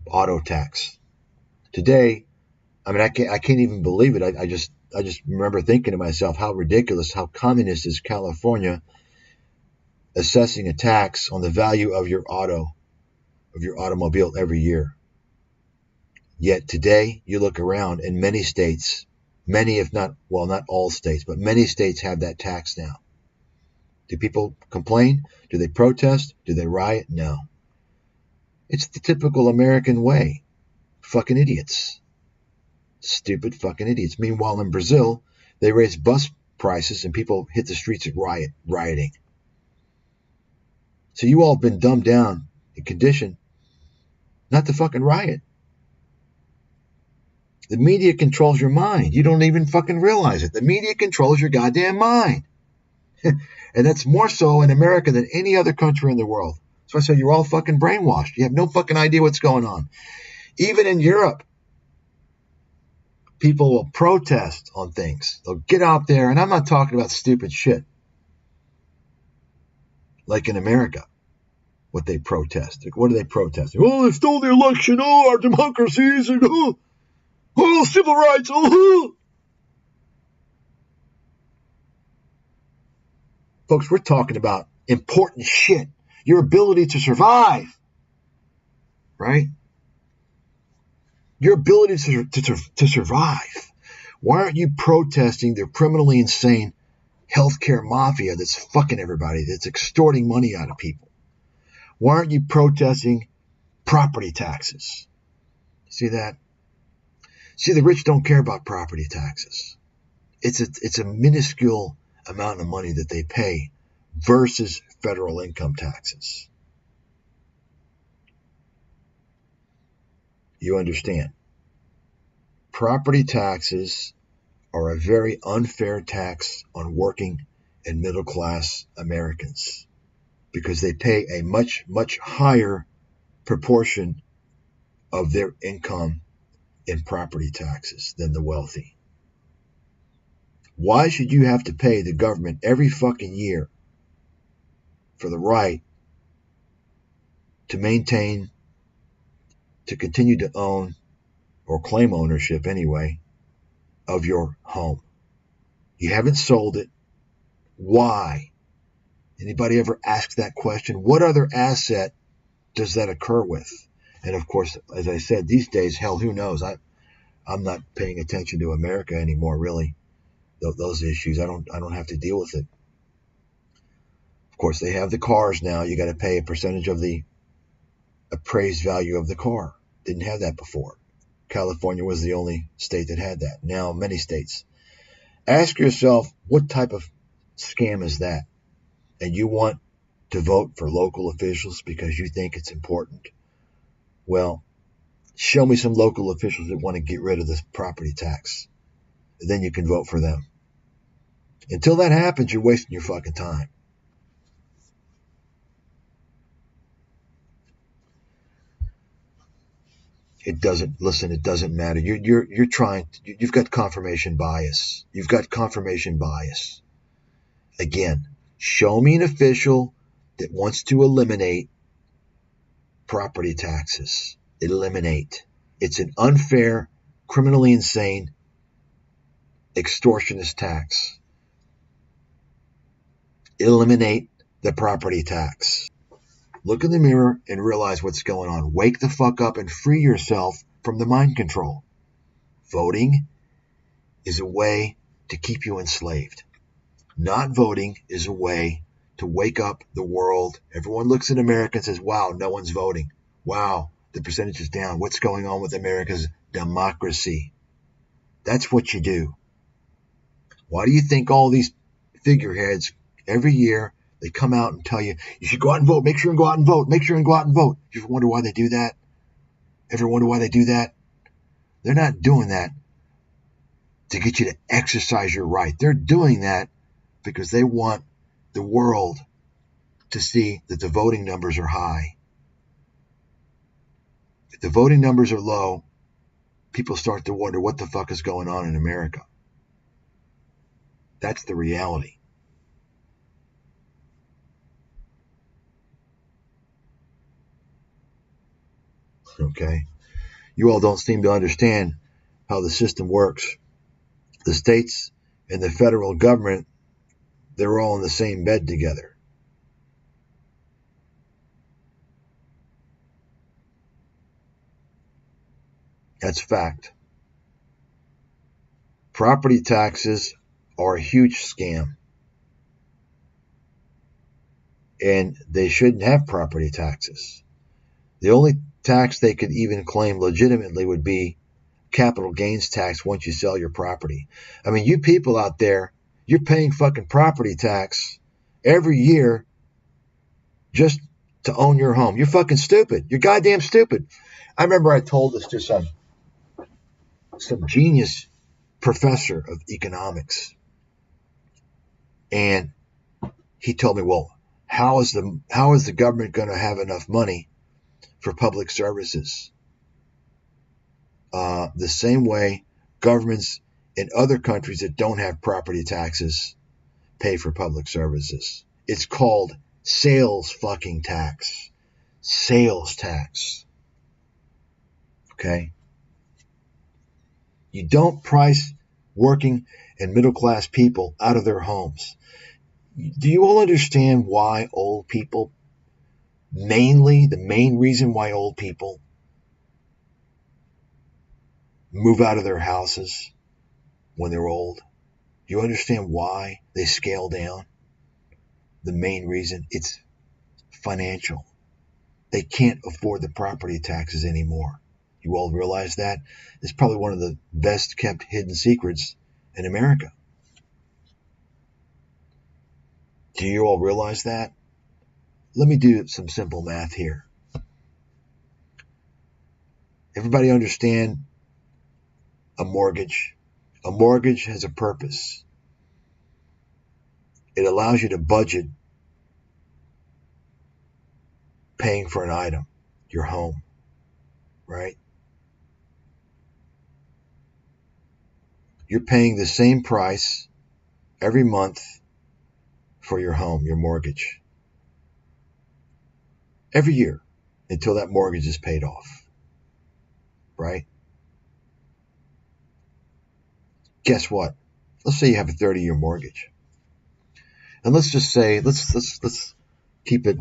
auto tax. Today, I mean, I can't even believe it. I just remember thinking to myself, how ridiculous, how communist is California assessing a tax on the value of your automobile every year. Yet today, you look around in many states, many, if not, well, not all states, but many states have that tax now. Do people complain? Do they protest? Do they riot? No. It's the typical American way. Fucking idiots. Stupid fucking idiots. Meanwhile, in Brazil, they raise bus prices and people hit the streets and rioting. So you all have been dumbed down and conditioned not to fucking riot. The media controls your mind. You don't even fucking realize it. The media controls your goddamn mind. And that's more so in America than any other country in the world. So I say you're all fucking brainwashed. You have no fucking idea what's going on. Even in Europe, people will protest on things. They'll get out there, and I'm not talking about stupid shit. Like in America, what they protest. Like, what are they protesting? Oh, they stole the election. Oh, our democracies. And, oh, civil rights. Oh. Folks, we're talking about important shit. Your ability to survive. Right? Your ability to survive. Why aren't you protesting the criminally insane healthcare mafia that's fucking everybody, that's extorting money out of people? Why aren't you protesting property taxes? See that? See, the rich don't care about property taxes. It's a minuscule amount of money that they pay versus federal income taxes. You understand? Property taxes are a very unfair tax on working and middle class Americans because they pay a much, much higher proportion of their income in property taxes than the wealthy. Why should you have to pay the government every fucking year for the right to maintain, to continue to own, or claim ownership anyway, of your home? You haven't sold it. Why? Anybody ever ask that question? What other asset does that occur with? And of course, as I said, these days, hell, who knows? I'm not paying attention to America anymore, really. Those issues, I don't have to deal with it. Of course, they have the cars now. You got to pay a percentage of the appraised value of the car. Didn't have that before. California was the only state that had that. Now, many states. Ask yourself, what type of scam is that? And you want to vote for local officials because you think it's important? Well, Show me some local officials that want to get rid of this property tax. And then you can vote for them. Until that happens, you're wasting your fucking time. It doesn't matter. You're trying. You've got confirmation bias. Again, show me an official that wants to eliminate property taxes. Eliminate. It's an unfair, criminally insane, extortionist tax. Eliminate the property tax. Look in the mirror and realize what's going on. Wake the fuck up and free yourself from the mind control. Voting is a way to keep you enslaved. Not voting is a way to wake up the world. Everyone looks at America and says, wow, no one's voting. Wow, the percentage is down. What's going on with America's democracy? That's what you do. Why do you think all these figureheads every year they come out and tell you, you should go out and vote, make sure and go out and vote, make sure and go out and vote? You ever wonder why they do that? They're not doing that to get you to exercise your right. They're doing that because they want the world to see that the voting numbers are high. If the voting numbers are low, people start to wonder what the fuck is going on in America. That's the reality. Okay? You all don't seem to understand how the system works. The states and the federal government, they're all in the same bed together. That's fact. Property taxes are a huge scam. And they shouldn't have property taxes. The only tax they could even claim legitimately would be capital gains tax once you sell your property. I mean, you people out there, you're paying fucking property tax every year just to own your home. You're fucking stupid. You're goddamn stupid. I remember I told this to some genius professor of economics. And he told me, well, how is the government going to have enough money for public services? The same way governments in other countries that don't have property taxes pay for public services. It's called sales fucking tax. Sales tax. Okay? You don't price working and middle class people out of their homes. Do you all understand why old people, the main reason why old people move out of their houses when they're old? You understand why they scale down? The main reason, it's financial. They can't afford the property taxes anymore. You all realize that? It's probably one of the best kept hidden secrets in America. Do you all realize that? Let me do some simple math here. Everybody understand a mortgage? A mortgage has a purpose. It allows you to budget paying for an item, your home, right? You're paying the same price every month for your home, your mortgage, every year until that mortgage is paid off, right? Guess what? Let's say you have a 30-year mortgage. And let's just say, let's keep it,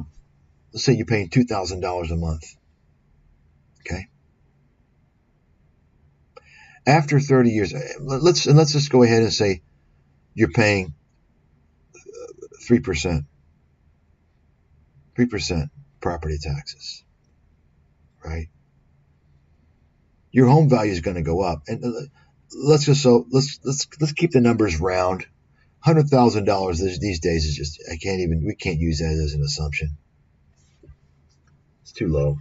let's say you're paying $2,000 a month. Okay? After 30 years, let's just go ahead and say you're paying 3% property taxes, right? Your home value is going to go up, and let's keep the numbers round. $100,000 these days is just, we can't use that as an assumption. It's too low.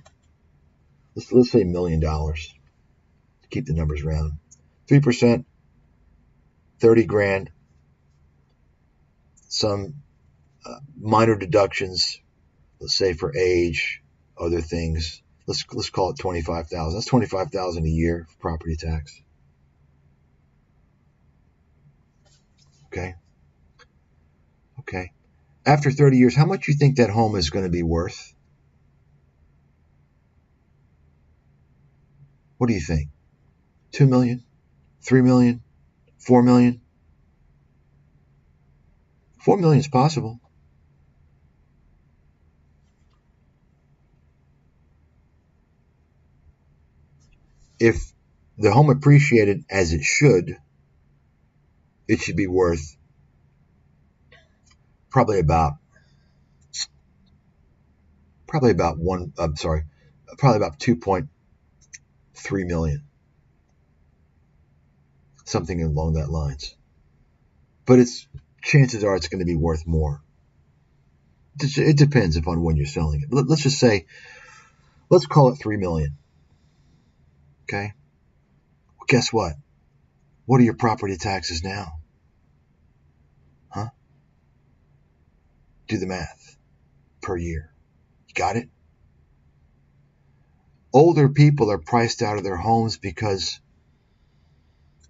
Let's say $1 million to keep the numbers round. 3%, 30 grand. Some minor deductions, let's say for age, other things. Let's call it $25,000. That's $25,000 a year for property tax. Okay. After 30 years, how much do you think that home is going to be worth? What do you think? 2 million? 3 million? 4 million? 4 million is possible. If the home appreciated as it should be worth probably about 2.3 million. Something along that lines. But chances are it's going to be worth more. It depends upon when you're selling it. Let's just say, let's call it 3 million. Okay? Well, guess what? What are your property taxes now? Huh? Do the math. Per year. You got it? Older people are priced out of their homes because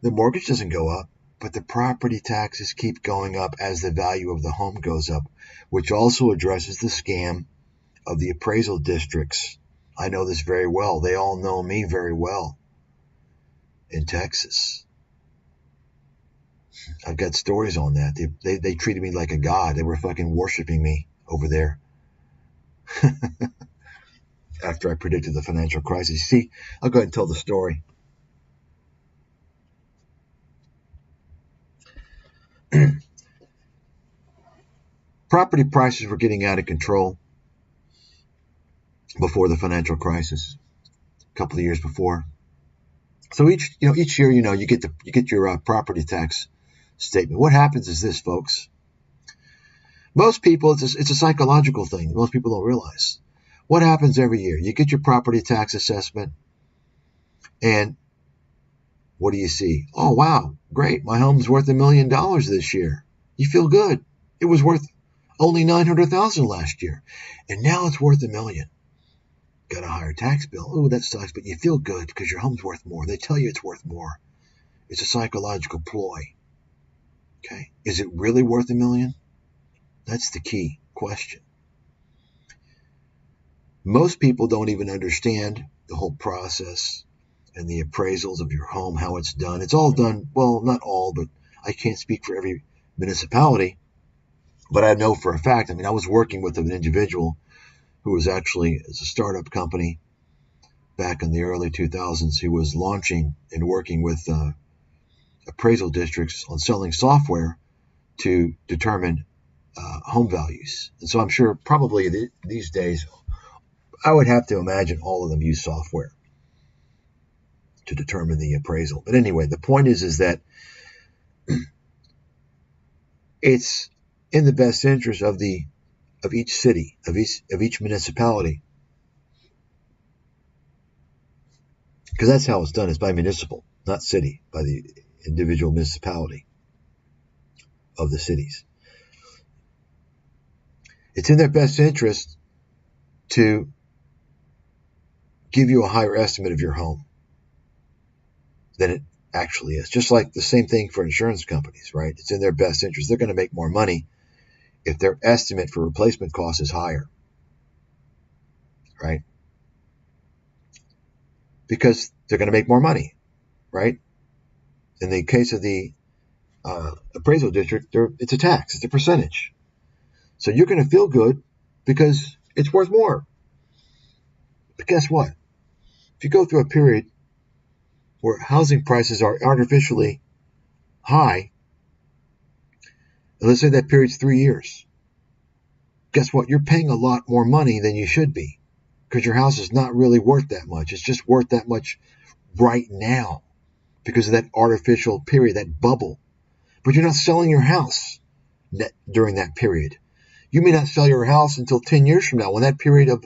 the mortgage doesn't go up, but the property taxes keep going up as the value of the home goes up, which also addresses the scam of the appraisal districts. I know this very well. They all know me very well in Texas. I've got stories on that. They treated me like a god. They were fucking worshiping me over there after I predicted the financial crisis. See, I'll go ahead and tell the story. Property prices were getting out of control before the financial crisis, a couple of years before. So each year, you get your property tax statement. What happens is this, folks. Most people, it's a psychological thing. Most people don't realize. What happens every year? You get your property tax assessment, and what do you see? Oh, wow, great. My home's worth $1 million this year. You feel good. It was worth only $900,000 last year, and now it's worth $1 million. Got a higher tax bill. Oh, that sucks, but you feel good because your home's worth more. They tell you it's worth more. It's a psychological ploy. Okay, is it really worth $1 million? That's the key question. Most people don't even understand the whole process and the appraisals of your home, how it's done. It's all done, well, not all, but I can't speak for every municipality, but I know for a fact. I was working with an individual who was actually, it's a startup company back in the early 2000s, who was launching and working with appraisal districts on selling software to determine home values. And so I'm sure probably these days, I would have to imagine all of them use software to determine the appraisal. But anyway, the point is that it's in the best interest of each city, of each municipality, because that's how it's done. It's by municipal, not city, by the individual municipality of the cities. It's in their best interest to give you a higher estimate of your home than it actually is. Just like the same thing for insurance companies, right? It's in their best interest. They're going to make more money if their estimate for replacement cost is higher, right? Because they're going to make more money, right? In the case of the appraisal district, it's a tax. It's a percentage. So you're going to feel good because it's worth more. But guess what? If you go through a period where housing prices are artificially high, and let's say that period's 3 years, guess what? You're paying a lot more money than you should be because your house is not really worth that much. It's just worth that much right now because of that artificial period, that bubble. But you're not selling your house during that period. You may not sell your house until 10 years from now when that period of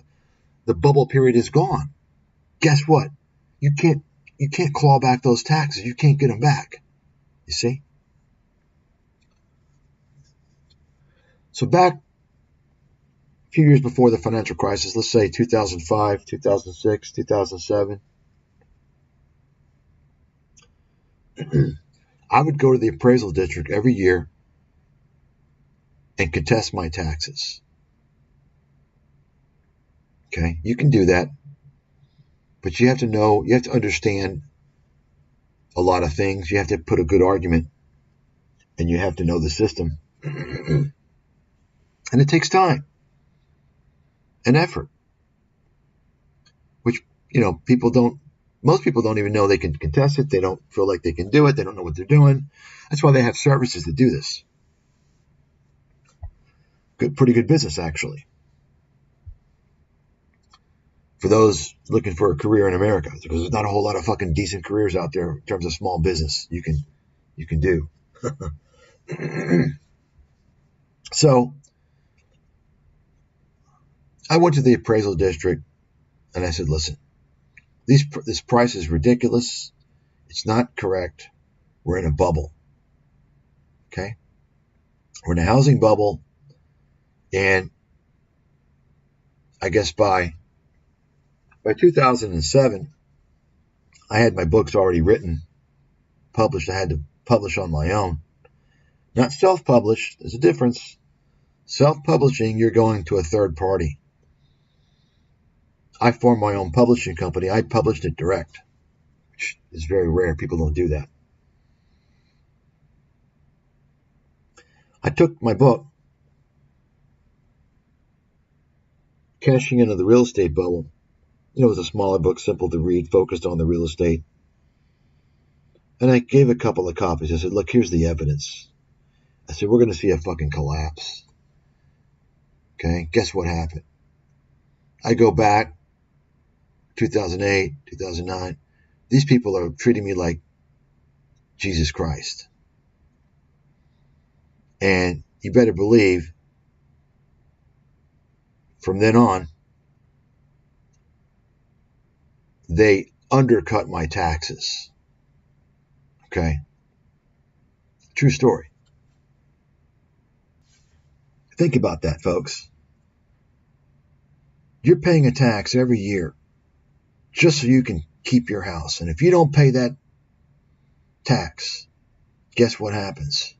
the bubble period is gone. guess what? You can't claw back those taxes. You can't get them back. You see? So back a few years before the financial crisis, let's say 2005, 2006, 2007, I would go to the appraisal district every year and contest my taxes. Okay, you can do that, but you have to understand a lot of things. You have to put a good argument, and you have to know the system. And it takes time and effort, which, most people don't even know they can contest it. They don't feel like they can do it. They don't know what they're doing. That's why they have services that do this. Pretty good business, actually, for those looking for a career in America, because there's not a whole lot of fucking decent careers out there in terms of small business you can do. So I went to the appraisal district and I said, listen, this price is ridiculous. It's not correct. We're in a bubble. Okay? We're in a housing bubble. And I guess by 2007, I had my books already written, published. I had to publish on my own. Not self-published. There's a difference. Self-publishing, you're going to a third party. I formed my own publishing company. I published it direct, which is very rare. People don't do that. I took my book, Cashing Into the Real Estate Bubble. It was a smaller book, simple to read, focused on the real estate. And I gave a couple of copies. I said, look, here's the evidence. I said, we're going to see a fucking collapse. Okay, guess what happened? I go back, 2008, 2009. These people are treating me like Jesus Christ. And you better believe, from then on, they undercut my taxes. Okay? True story. Think about that, folks. You're paying a tax every year just so you can keep your house. And if you don't pay that tax, guess what happens?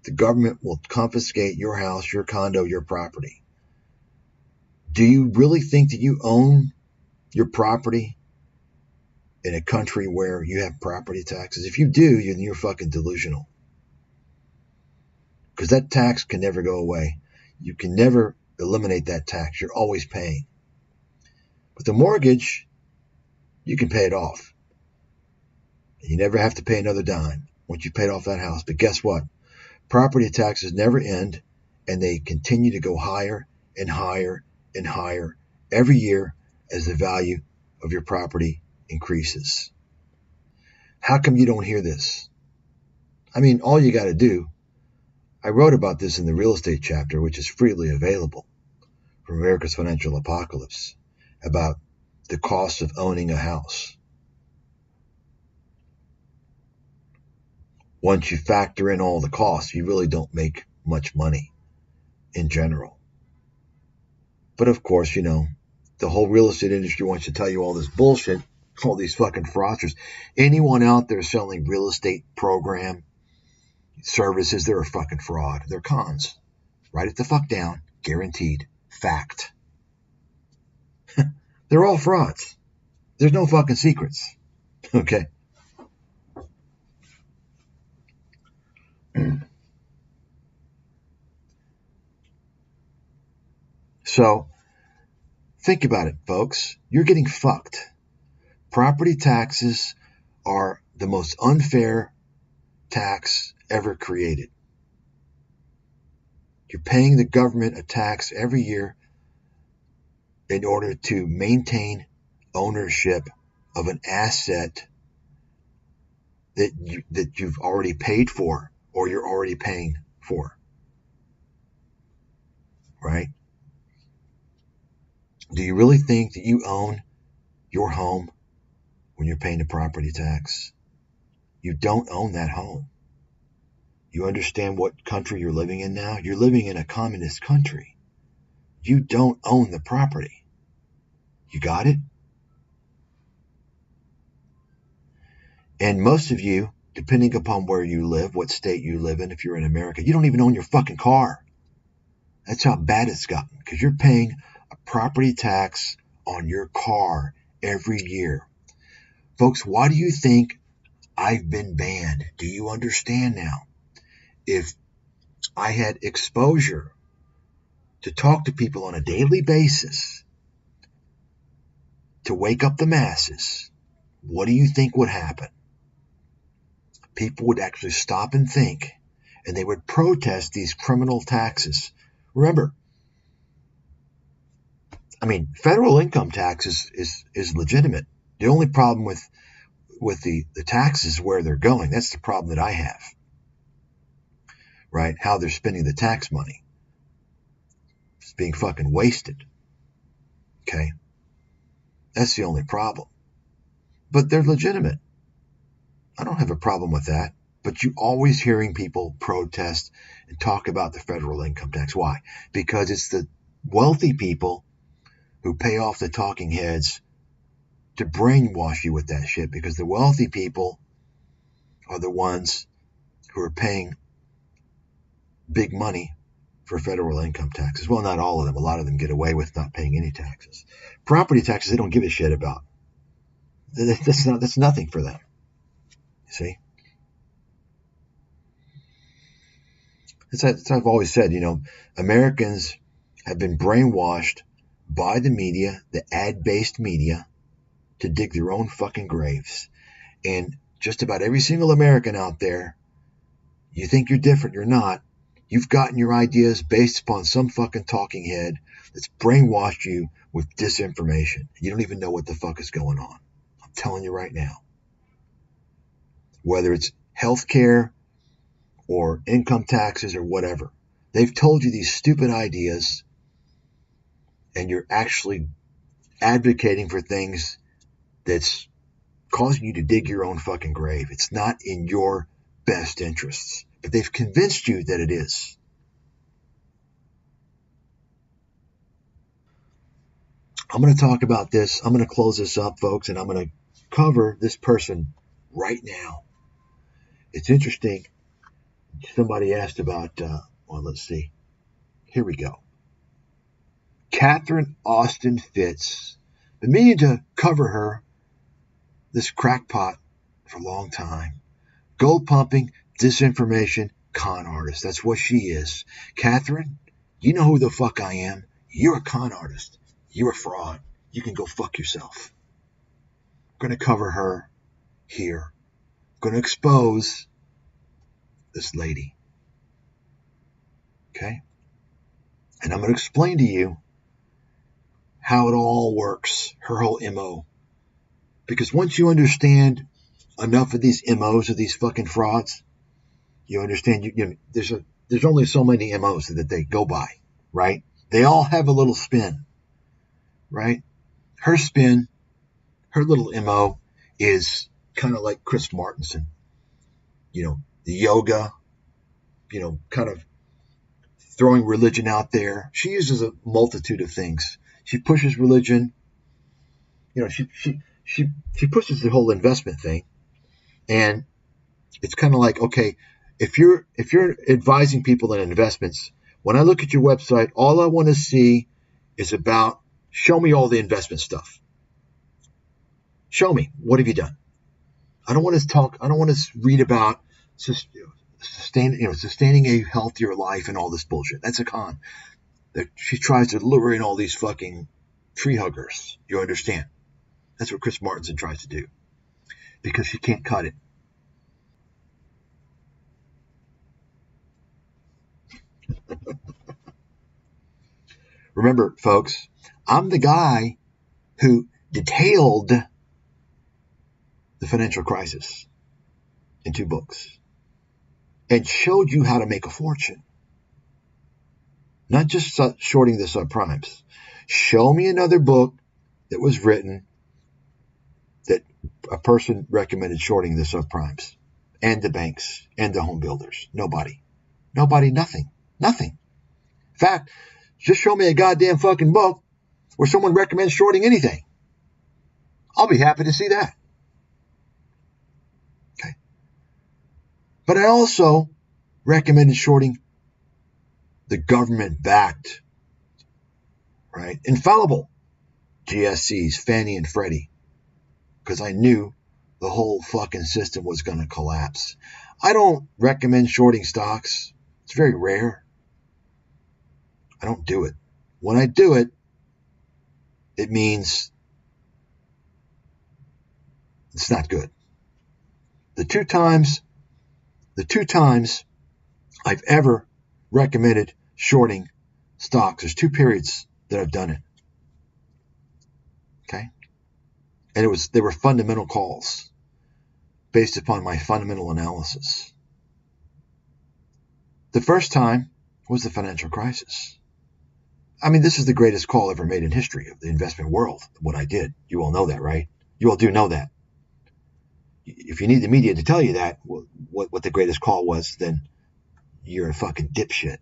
The government will confiscate your house, your condo, your property. Do you really think that you own your property in a country where you have property taxes? If you do, you're fucking delusional. Because that tax can never go away. You can never eliminate that tax. You're always paying. But the mortgage, you can pay it off. You never have to pay another dime once you've paid off that house. But guess what? Property taxes never end, and they continue to go higher and higher and higher every year as the value of your property increases. How come you don't hear this? I mean, all you got to do, I wrote about this in the real estate chapter, which is freely available from America's Financial Apocalypse, about the cost of owning a house. Once you factor in all the costs, you really don't make much money in general. But of course, the whole real estate industry wants to tell you all this bullshit, all these fucking fraudsters. Anyone out there selling real estate program services, they're a fucking fraud. They're cons. Write it the fuck down. Guaranteed. Fact. They're all frauds. There's no fucking secrets. Okay? So, think about it, folks. You're getting fucked. Property taxes are the most unfair tax ever created. You're paying the government a tax every year in order to maintain ownership of an asset that you've already paid for or you're already paying for. Right? Do you really think that you own your home when you're paying the property tax? You don't own that home. You understand what country you're living in now? You're living in a communist country. You don't own the property. You got it? And most of you, depending upon where you live, what state you live in, if you're in America, you don't even own your fucking car. That's how bad it's gotten, because you're paying a property tax on your car every year. Folks, why do you think I've been banned? Do you understand now? If I had exposure to talk to people on a daily basis, to wake up the masses, what do you think would happen? People would actually stop and think, and they would protest these criminal taxes. Remember, I mean, federal income tax is legitimate. The only problem with the taxes is where they're going. That's the problem that I have, right? How they're spending the tax money. It's being fucking wasted. Okay? That's the only problem. But they're legitimate. I don't have a problem with that. But you're always hearing people protest and talk about the federal income tax. Why? Because it's the wealthy people who pay off the talking heads to brainwash you with that shit. Because the wealthy people are the ones who are paying big money for federal income taxes. Well, not all of them. A lot of them get away with not paying any taxes. Property taxes, they don't give a shit about. That's nothing for them. See? As I've always said, Americans have been brainwashed by the media, the ad-based media, to dig their own fucking graves. And just about every single American out there, you think you're different, you're not. You've gotten your ideas based upon some fucking talking head that's brainwashed you with disinformation. You don't even know what the fuck is going on. I'm telling you right now. Whether it's healthcare or income taxes or whatever, they've told you these stupid ideas, and you're actually advocating for things that's causing you to dig your own fucking grave. It's not in your best interests, but they've convinced you that it is. I'm going to talk about this. I'm going to close this up, folks, and I'm going to cover this person right now. It's interesting. Somebody asked about, let's see. Here we go. Catherine Austin Fitts. Been meaning to cover her, this crackpot, for a long time. Gold pumping, disinformation, con artist. That's what she is. Catherine, you know who the fuck I am. You're a con artist. You're a fraud. You can go fuck yourself. I'm going to cover her here. I'm going to expose this lady. Okay? And I'm going to explain to you how it all works, her whole MO. Because once you understand enough of these MOs of these fucking frauds, you understand there's only so many MOs that they go by, right? They all have a little spin, right? Her spin, her little MO is kind of like Chris Martenson. The yoga, kind of throwing religion out there. She uses a multitude of things. She pushes religion. She pushes the whole investment thing. And it's kind of like, okay, if you're advising people in investments, when I look at your website, all I want to see is about, show me all the investment stuff. Show me, what have you done? I don't want to read about sustaining a healthier life and all this bullshit. That's a con. She tries to lure in all these fucking tree huggers. You understand? That's what Chris Martenson tries to do. Because she can't cut it. Remember, folks, I'm the guy who detailed the financial crisis in 2 books and showed you how to make a fortune. Not just shorting the subprimes. Show me another book that was written that a person recommended shorting the subprimes and the banks and the home builders. Nobody, nothing. In fact, just show me a goddamn fucking book where someone recommends shorting anything. I'll be happy to see that. Okay. But I also recommended shorting the government-backed, right, infallible GSCs, Fannie and Freddie, because I knew the whole fucking system was going to collapse. I don't recommend shorting stocks. It's very rare. I don't do it. When I do it, it means it's not good. The two times I've ever recommended shorting stocks, there's two periods that I've done it. Okay? And they were fundamental calls based upon my fundamental analysis. The first time was the financial crisis. I mean, this is the greatest call ever made in history of the investment world, what I did. You all know that, right? You all do know that. If you need the media to tell you that, what the greatest call was, then you're a fucking dipshit.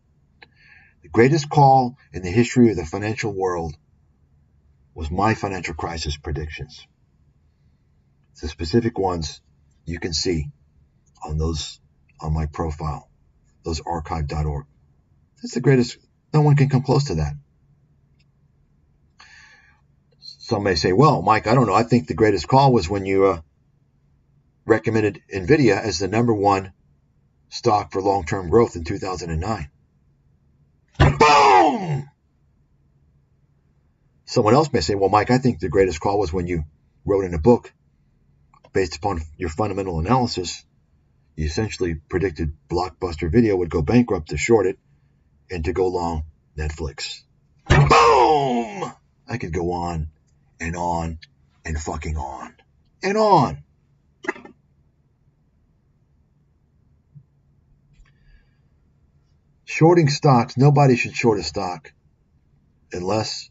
The greatest call in the history of the financial world was my financial crisis predictions. The specific ones you can see on my profile, those archive.org. That's the greatest. No one can come close to that. Some may say, well, Mike, I don't know. I think the greatest call was when you recommended NVIDIA as the number one stock for long-term growth in 2009. Boom! Someone else may say, well, Mike, I think the greatest call was when you wrote in a book based upon your fundamental analysis. You essentially predicted Blockbuster Video would go bankrupt to short it and to go long Netflix. Boom! I could go on and fucking on and on. Shorting stocks, nobody should short a stock unless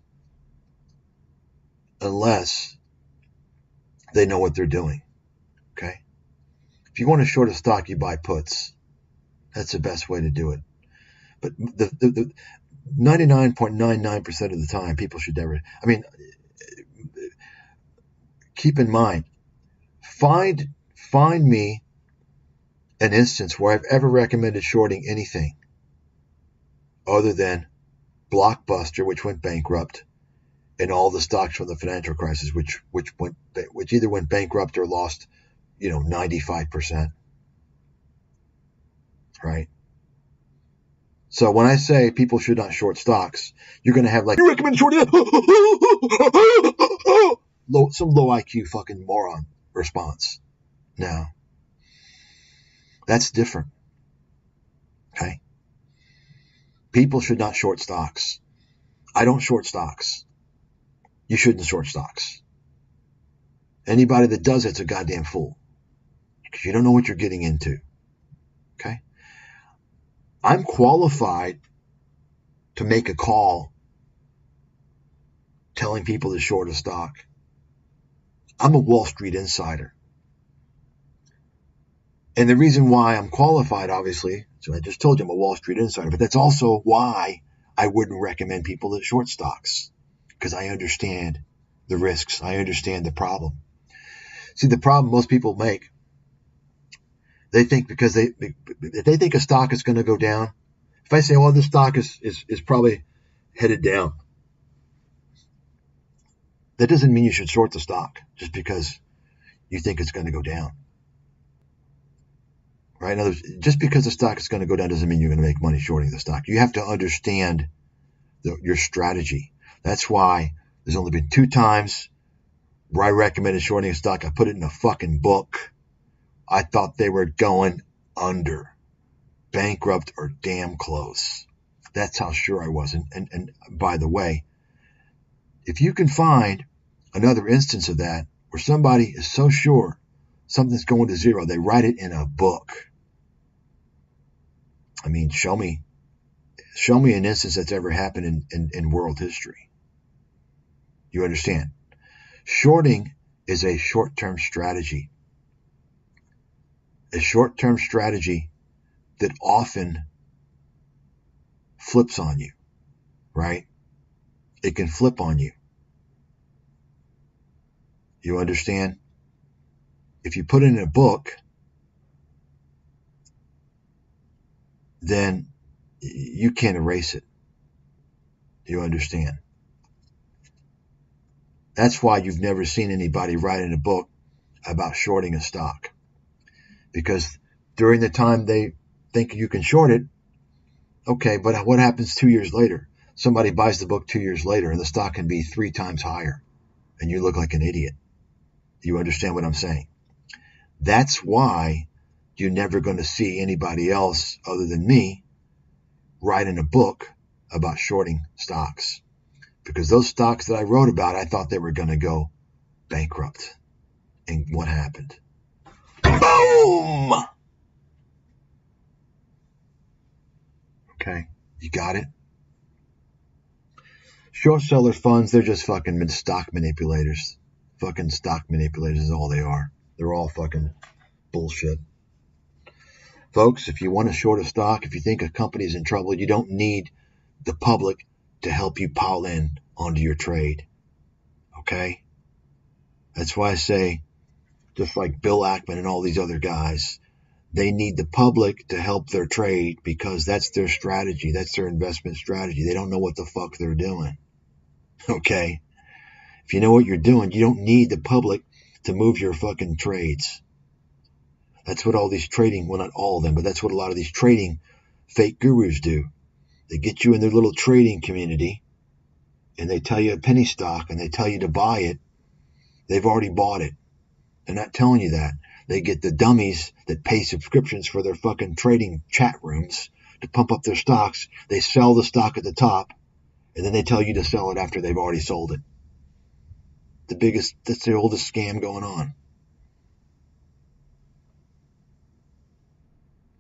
they know what they're doing. Okay? If you want to short a stock, you buy puts. That's the best way to do it. But the 99.99% of the time, people should never. I mean, keep in mind, find me an instance where I've ever recommended shorting anything other than Blockbuster, which went bankrupt, and all the stocks from the financial crisis, which either went bankrupt or lost, 95%. Right? So when I say people should not short stocks, you're going to have you recommend shorting some low IQ fucking moron response. No. That's different. Okay? People should not short stocks. I don't short stocks. You shouldn't short stocks. Anybody that does it's a goddamn fool. Because you don't know what you're getting into. Okay? I'm qualified to make a call telling people to short a stock. I'm a Wall Street insider. And the reason why I'm qualified, obviously, so I just told you I'm a Wall Street insider, but that's also why I wouldn't recommend people that short stocks, because I understand the risks. I understand the problem. See, the problem most people make, they think because if they think a stock is going to go down, if I say, well, this stock is probably headed down, that doesn't mean you should short the stock just because you think it's going to go down. Right? In other words, just because the stock is going to go down doesn't mean you're going to make money shorting the stock. You have to understand your strategy. That's why there's only been 2 times where I recommended shorting a stock. I put it in a fucking book. I thought they were going under, bankrupt or damn close. That's how sure I was. And by the way, if you can find another instance of that where somebody is so sure something's going to zero, they write it in a book. I mean, show me an instance that's ever happened in world history. You understand? Shorting is a short-term strategy. A short-term strategy that often flips on you, right? It can flip on you. You understand? If you put it in a book, then you can't erase it. You understand? That's why you've never seen anybody write in a book about shorting a stock. Because during the time they think you can short it, okay, but what happens 2 years later? Somebody buys the book 2 years later and the stock can be 3 times higher and you look like an idiot. You understand what I'm saying? That's why you're never going to see anybody else other than me write in a book about shorting stocks. Because those stocks that I wrote about, I thought they were going to go bankrupt. And what happened? Boom! Okay, you got it? Short seller funds, they're just fucking stock manipulators. Fucking stock manipulators is all they are. They're all fucking bullshit. Folks, if you want to short a stock, if you think a company is in trouble, you don't need the public to help you pile in onto your trade. Okay? That's why I say, just like Bill Ackman and all these other guys, they need the public to help their trade because that's their strategy. That's their investment strategy. They don't know what the fuck they're doing. Okay? If you know what you're doing, you don't need the public to move your fucking trades. That's what all these trading, well, not all of them, but that's what a lot of these trading fake gurus do. They get you in their little trading community and they tell you a penny stock and they tell you to buy it. They've already bought it. They're not telling you that. They get the dummies that pay subscriptions for their fucking trading chat rooms to pump up their stocks. They sell the stock at the top and then they tell you to sell it after they've already sold it. That's the oldest scam going on.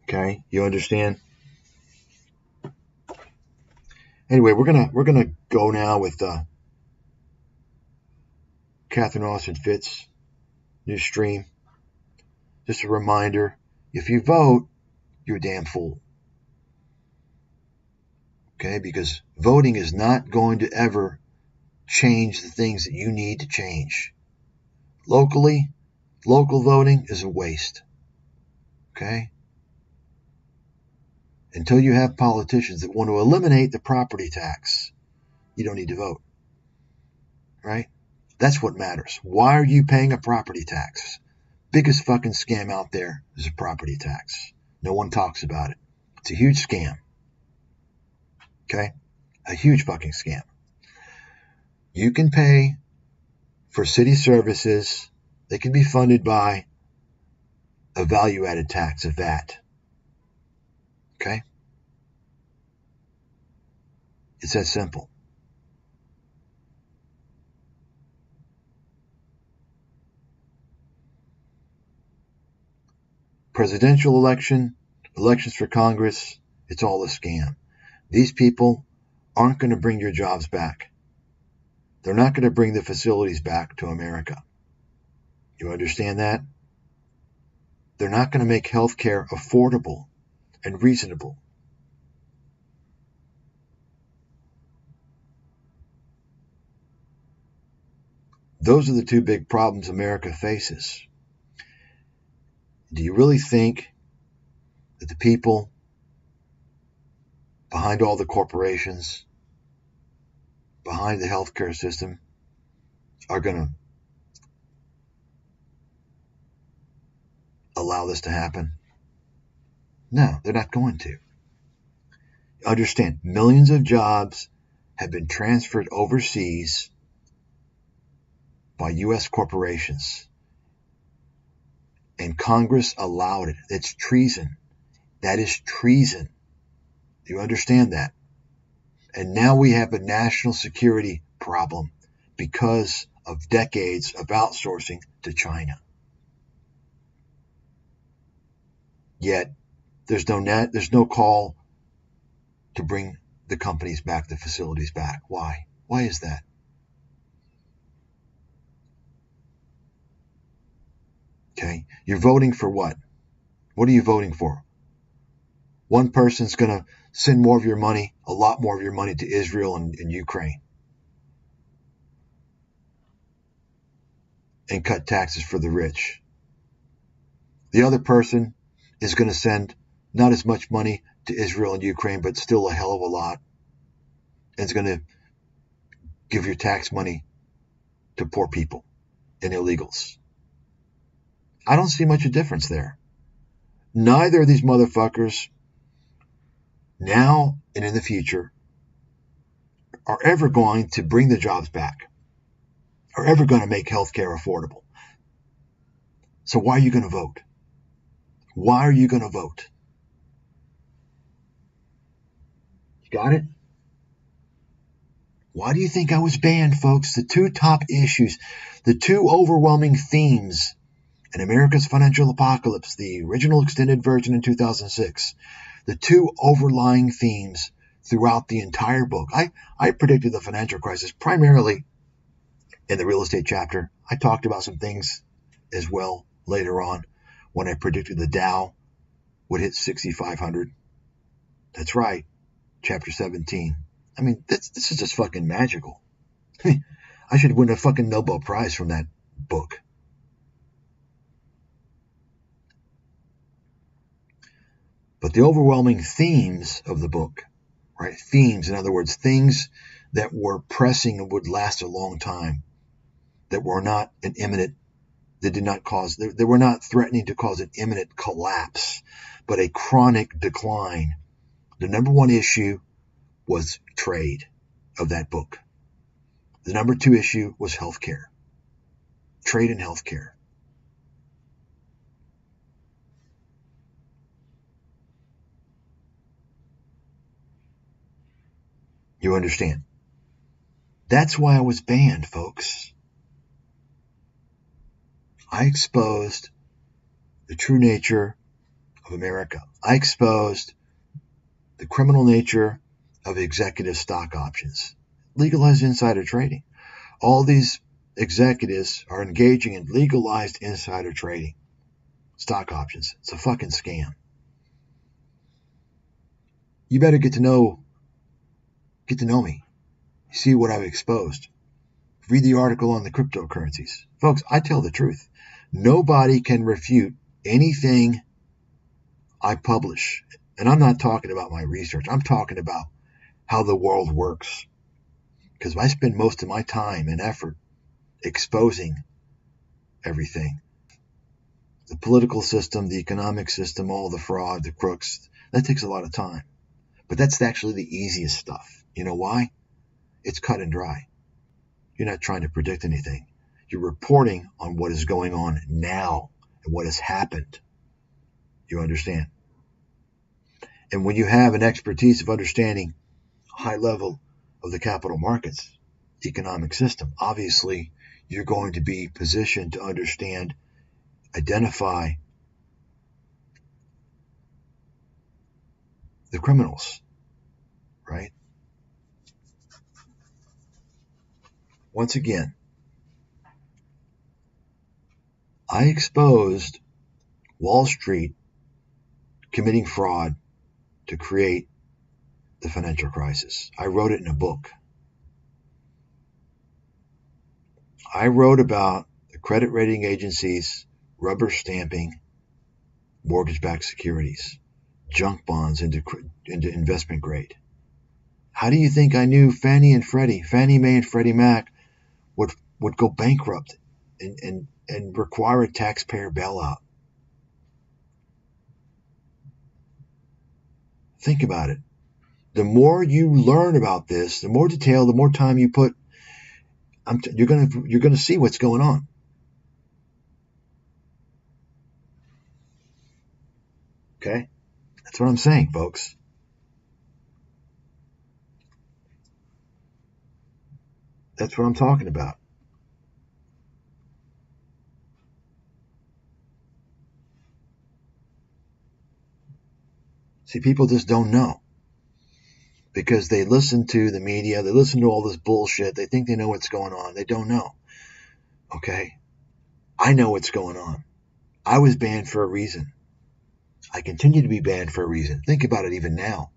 Okay, you understand? Anyway, we're gonna go now with Catherine Austin Fitts new stream. Just a reminder: if you vote, you're a damn fool. Okay, because voting is not going to ever change the things that you need to change. Locally, local voting is a waste. Okay? Until you have politicians that want to eliminate the property tax, you don't need to vote. Right? That's what matters. Why are you paying a property tax? Biggest fucking scam out there is a property tax. No one talks about it. It's a huge scam. Okay? A huge fucking scam. You can pay for city services. They can be funded by a value-added tax, a VAT. Okay? It's that simple. Presidential election, elections for Congress, it's all a scam. These people aren't going to bring your jobs back. They're not going to bring the facilities back to America. You understand that? They're not going to make healthcare affordable and reasonable. Those are the two big problems America faces. Do you really think that the people behind all the corporations, behind the healthcare system, are going to allow this to happen? No, they're not going to. Understand, millions of jobs have been transferred overseas by U.S. corporations. And Congress allowed it. It's treason. That is treason. Do you understand that? And now we have a national security problem because of decades of outsourcing to China. Yet there's no call to bring the companies back, the facilities back. Why? Why is that? Okay? You're voting for what? What are you voting for? One person's going to send more of your money, a lot more of your money to Israel and Ukraine, and cut taxes for the rich. The other person is going to send not as much money to Israel and Ukraine, but still a hell of a lot, and it's going to give your tax money to poor people and illegals. I don't see much of a difference there. Neither of these motherfuckers, now and in the future, are ever going to bring the jobs back, are ever going to make healthcare affordable. So why are you going to vote? Why are you going to vote? You got it? Why do you think I was banned, folks? The two top issues, the two overwhelming themes in America's Financial Apocalypse, the original extended version in 2006, the two overlying themes throughout the entire book. I predicted the financial crisis primarily in the real estate chapter. I talked about some things as well later on when I predicted the Dow would hit 6,500. That's right, chapter 17. I mean, this is just fucking magical. I should win a fucking Nobel Prize from that book. But the overwhelming themes of the book, right? Themes, in other words, things that were pressing and would last a long time, that were not an imminent, that did not cause, they were not threatening to cause an imminent collapse, but a chronic decline. The number one issue was trade of that book. The number two issue was healthcare. Trade and healthcare. You understand? That's why I was banned, folks. I exposed the true nature of America. I exposed the criminal nature of executive stock options, legalized insider trading. All these executives are engaging in legalized insider trading, stock options. It's a fucking scam. You better get to know me. See what I've exposed. Read the article on the cryptocurrencies. Folks, I tell the truth. Nobody can refute anything I publish. And I'm not talking about my research. I'm talking about how the world works. Because I spend most of my time and effort exposing everything. The political system, the economic system, all the fraud, the crooks. That takes a lot of time. But that's actually the easiest stuff. You know why? It's cut and dry. You're not trying to predict anything. You're reporting on what is going on now and what has happened. You understand? And when you have an expertise of understanding a high level of the capital markets, economic system, obviously you're going to be positioned to understand, identify the criminals, right? Once again, I exposed Wall Street committing fraud to create the financial crisis. I wrote it in a book. I wrote about the credit rating agencies rubber stamping mortgage-backed securities, junk bonds into investment grade. How do you think I knew Fannie Mae and Freddie Mac would go bankrupt and require a taxpayer bailout? Think about it. The more you learn about this, the more detail, the more time you put, you're gonna see what's going on. Okay, that's what I'm saying, folks. That's what I'm talking about. See, people just don't know because they listen to the media, they listen to all this bullshit, they think they know what's going on. They don't know. Okay, I know what's going on. I was banned for a reason. I continue to be banned for a reason. Think about it even now.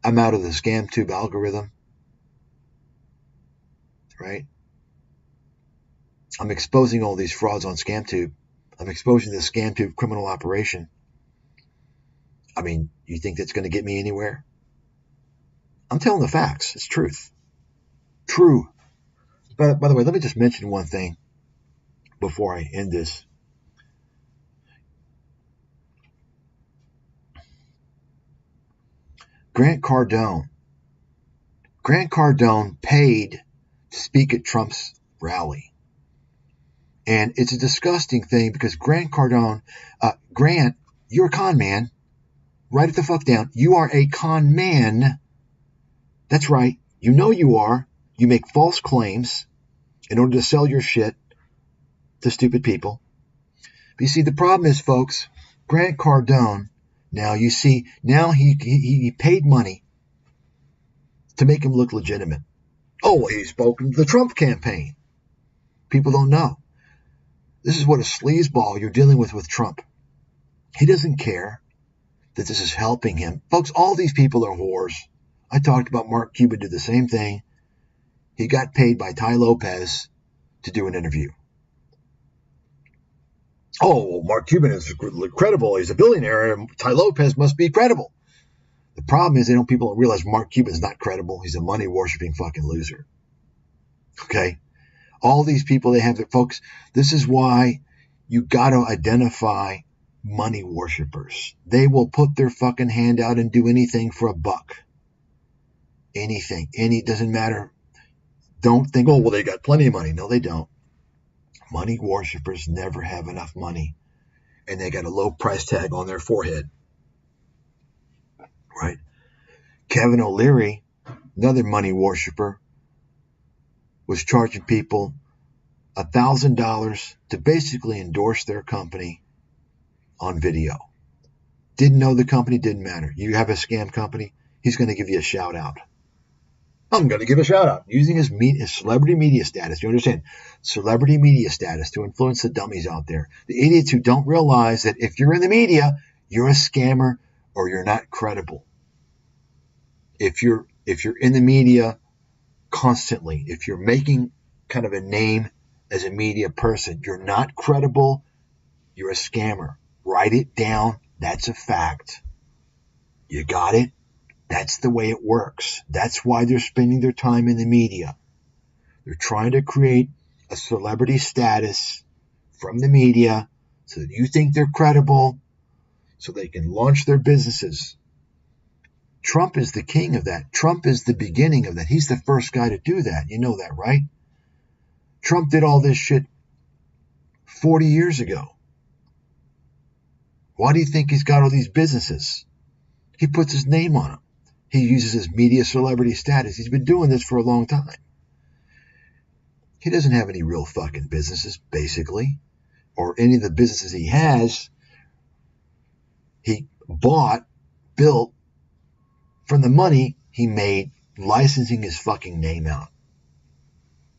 I'm out of the ScamTube algorithm, right? I'm exposing all these frauds on ScamTube. I'm exposing the ScamTube criminal operation. I mean, you think that's going to get me anywhere? I'm telling the facts. It's truth. True. But by the way, let me just mention one thing before I end this. Grant Cardone paid to speak at Trump's rally. And it's a disgusting thing because Grant, you're a con man. Write it the fuck down. You are a con man. That's right. You know you are. You make false claims in order to sell your shit to stupid people. But you see, the problem is, folks, Grant Cardone, now he paid money to make him look legitimate. Oh, he spoke to the Trump campaign. People don't know. This is what a sleazeball you're dealing with Trump. He doesn't care that this is helping him. Folks, all these people are whores. I talked about Mark Cuban did the same thing. He got paid by Ty Lopez to do an interview. Oh, Mark Cuban is credible. He's a billionaire. Ty Lopez must be credible. The problem is people don't realize Mark Cuban's not credible. He's a money-worshipping fucking loser. Okay? All these people, folks, this is why you got to identify money worshippers. They will put their fucking hand out and do anything for a buck. Anything. Doesn't matter. Don't think, oh, well, they got plenty of money. No, they don't. Money worshippers never have enough money. And they got a low price tag on their forehead. Right? Kevin O'Leary, another money worshiper, was charging people $1,000 to basically endorse their company on video. Didn't know the company, didn't matter. You have a scam company, he's going to give you a shout out. I'm going to give a shout out using his celebrity media status. You understand? Celebrity media status to influence the dummies out there. The idiots who don't realize that if you're in the media, you're a scammer or you're not credible. If you're in the media constantly, if you're making kind of a name as a media person, you're not credible, you're a scammer. Write it down. That's a fact. You got it? That's the way it works. That's why they're spending their time in the media. They're trying to create a celebrity status from the media so that you think they're credible, so they can launch their businesses. Trump is the king of that. Trump is the beginning of that. He's the first guy to do that. You know that, right? Trump did all this shit 40 years ago. Why do you think he's got all these businesses? He puts his name on them. He uses his media celebrity status. He's been doing this for a long time. He doesn't have any real fucking businesses, basically. Or any of the businesses he has, he built from the money he made licensing his fucking name out.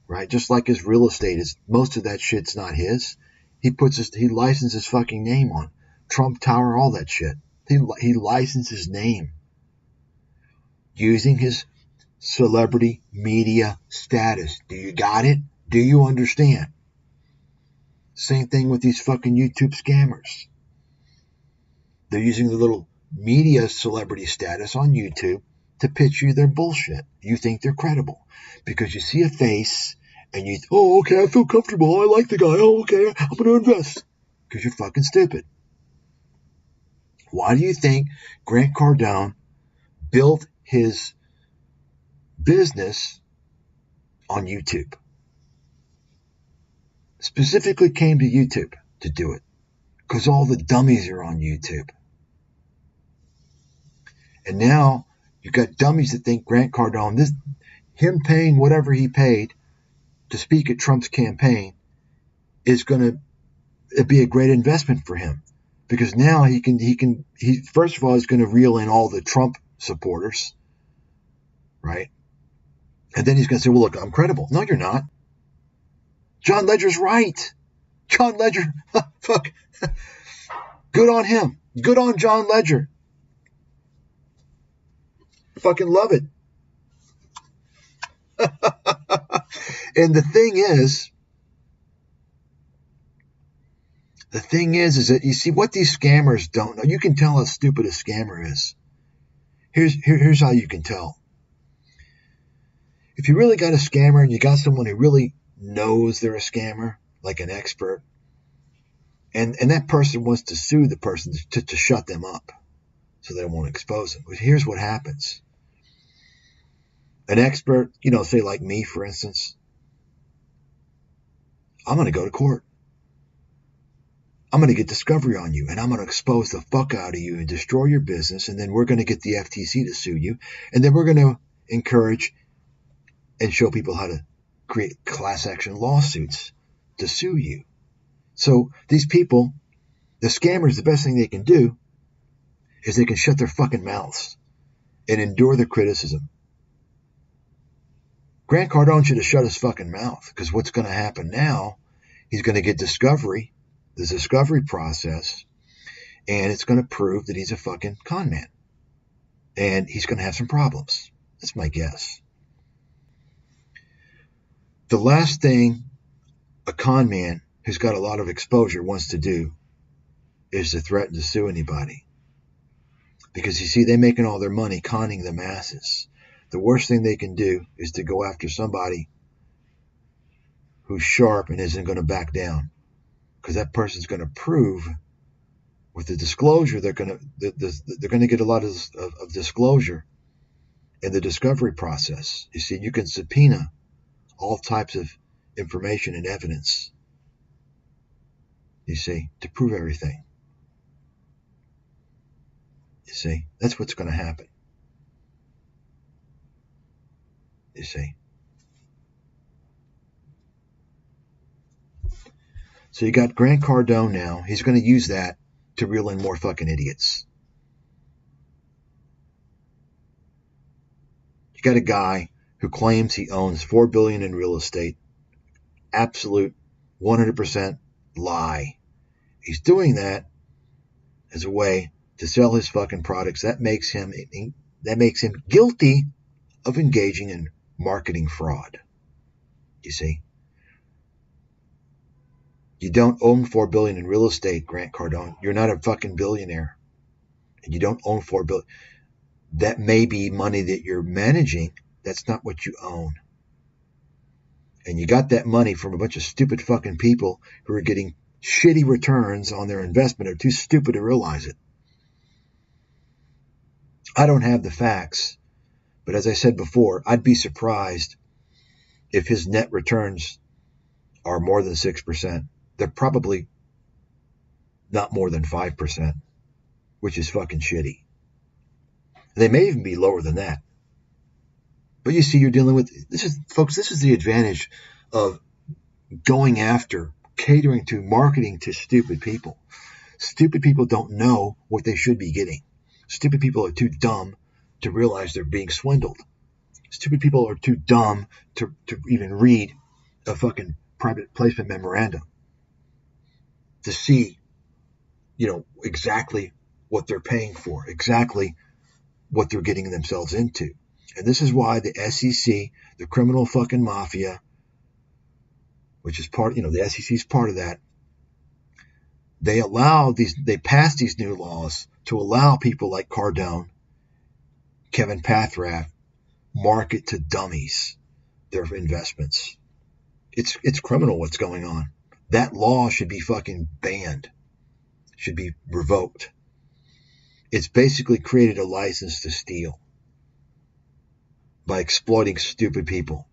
Right? Just like his real estate is, most of that shit's not his. He licenses his fucking name on. Trump Tower, all that shit. He licensed his name. Using his celebrity media status. Do you got it? Do you understand? Same thing with these fucking YouTube scammers. They're using the little media celebrity status on YouTube to pitch you their bullshit. You think they're credible because you see a face and you, oh, okay, I feel comfortable. I like the guy. Oh, okay, I'm going to invest because you're fucking stupid. Why do you think Grant Cardone built his business on YouTube? Specifically came to YouTube to do it because all the dummies are on YouTube. And now you've got dummies that think Grant Cardone, him paying whatever he paid to speak at Trump's campaign is going to be a great investment for him. Because now he first of all, he's going to reel in all the Trump supporters, right? And then he's going to say, well, look, I'm credible. No, you're not. John Ledger's right. John Ledger, fuck, good on him. Good on John Ledger. Fucking love it. And the thing is that you see what these scammers don't know. You can tell how stupid a scammer is. Here's how you can tell. If you really got a scammer and you got someone who really knows they're a scammer, like an expert, and that person wants to sue the person to shut them up so they won't expose them. But here's what happens. An expert, say like me, for instance, I'm going to go to court. I'm going to get discovery on you, and I'm going to expose the fuck out of you and destroy your business, and then we're going to get the FTC to sue you, and then we're going to encourage and show people how to create class action lawsuits to sue you. So these people, the scammers, the best thing they can do is they can shut their fucking mouths and endure the criticism. Grant Cardone should have shut his fucking mouth, because what's going to happen now, he's going to get discovery, the discovery process, and it's going to prove that he's a fucking con man. And he's going to have some problems. That's my guess. The last thing a con man who's got a lot of exposure wants to do is to threaten to sue anybody. Because you see, they're making all their money conning the masses. The worst thing they can do is to go after somebody who's sharp and isn't going to back down. Because that person's going to prove with the disclosure, they're going to get a lot of disclosure in the discovery process. You see, you can subpoena all types of information and evidence, you see, to prove everything. You see, that's what's going to happen. You see. So you got Grant Cardone now. He's going to use that to reel in more fucking idiots. You got a guy who claims he owns $4 billion in real estate. Absolute 100% lie. He's doing that as a way to sell his fucking products. That makes him guilty of engaging in marketing fraud. You see? You don't own $4 billion in real estate, Grant Cardone. You're not a fucking billionaire. And you don't own $4 billion. That may be money that you're managing. That's not what you own. And you got that money from a bunch of stupid fucking people who are getting shitty returns on their investment, are too stupid to realize it. I don't have the facts, but as I said before, I'd be surprised if his net returns are more than 6%. They're probably not more than 5%, which is fucking shitty. They may even be lower than that. But you see, you're dealing with, this is the advantage of going after, catering to, marketing to stupid people. Stupid people don't know what they should be getting. Stupid people are too dumb to realize they're being swindled. Stupid people are too dumb to even read a fucking private placement memorandum to see, exactly what they're paying for, exactly what they're getting themselves into. And this is why the SEC, the criminal fucking mafia, which is part, the SEC is part of that, they pass these new laws to allow people like Cardone, Kevin Pathrath, market to dummies their investments. It's criminal what's going on. That law should be fucking banned, should be revoked. It's basically created a license to steal by exploiting stupid people.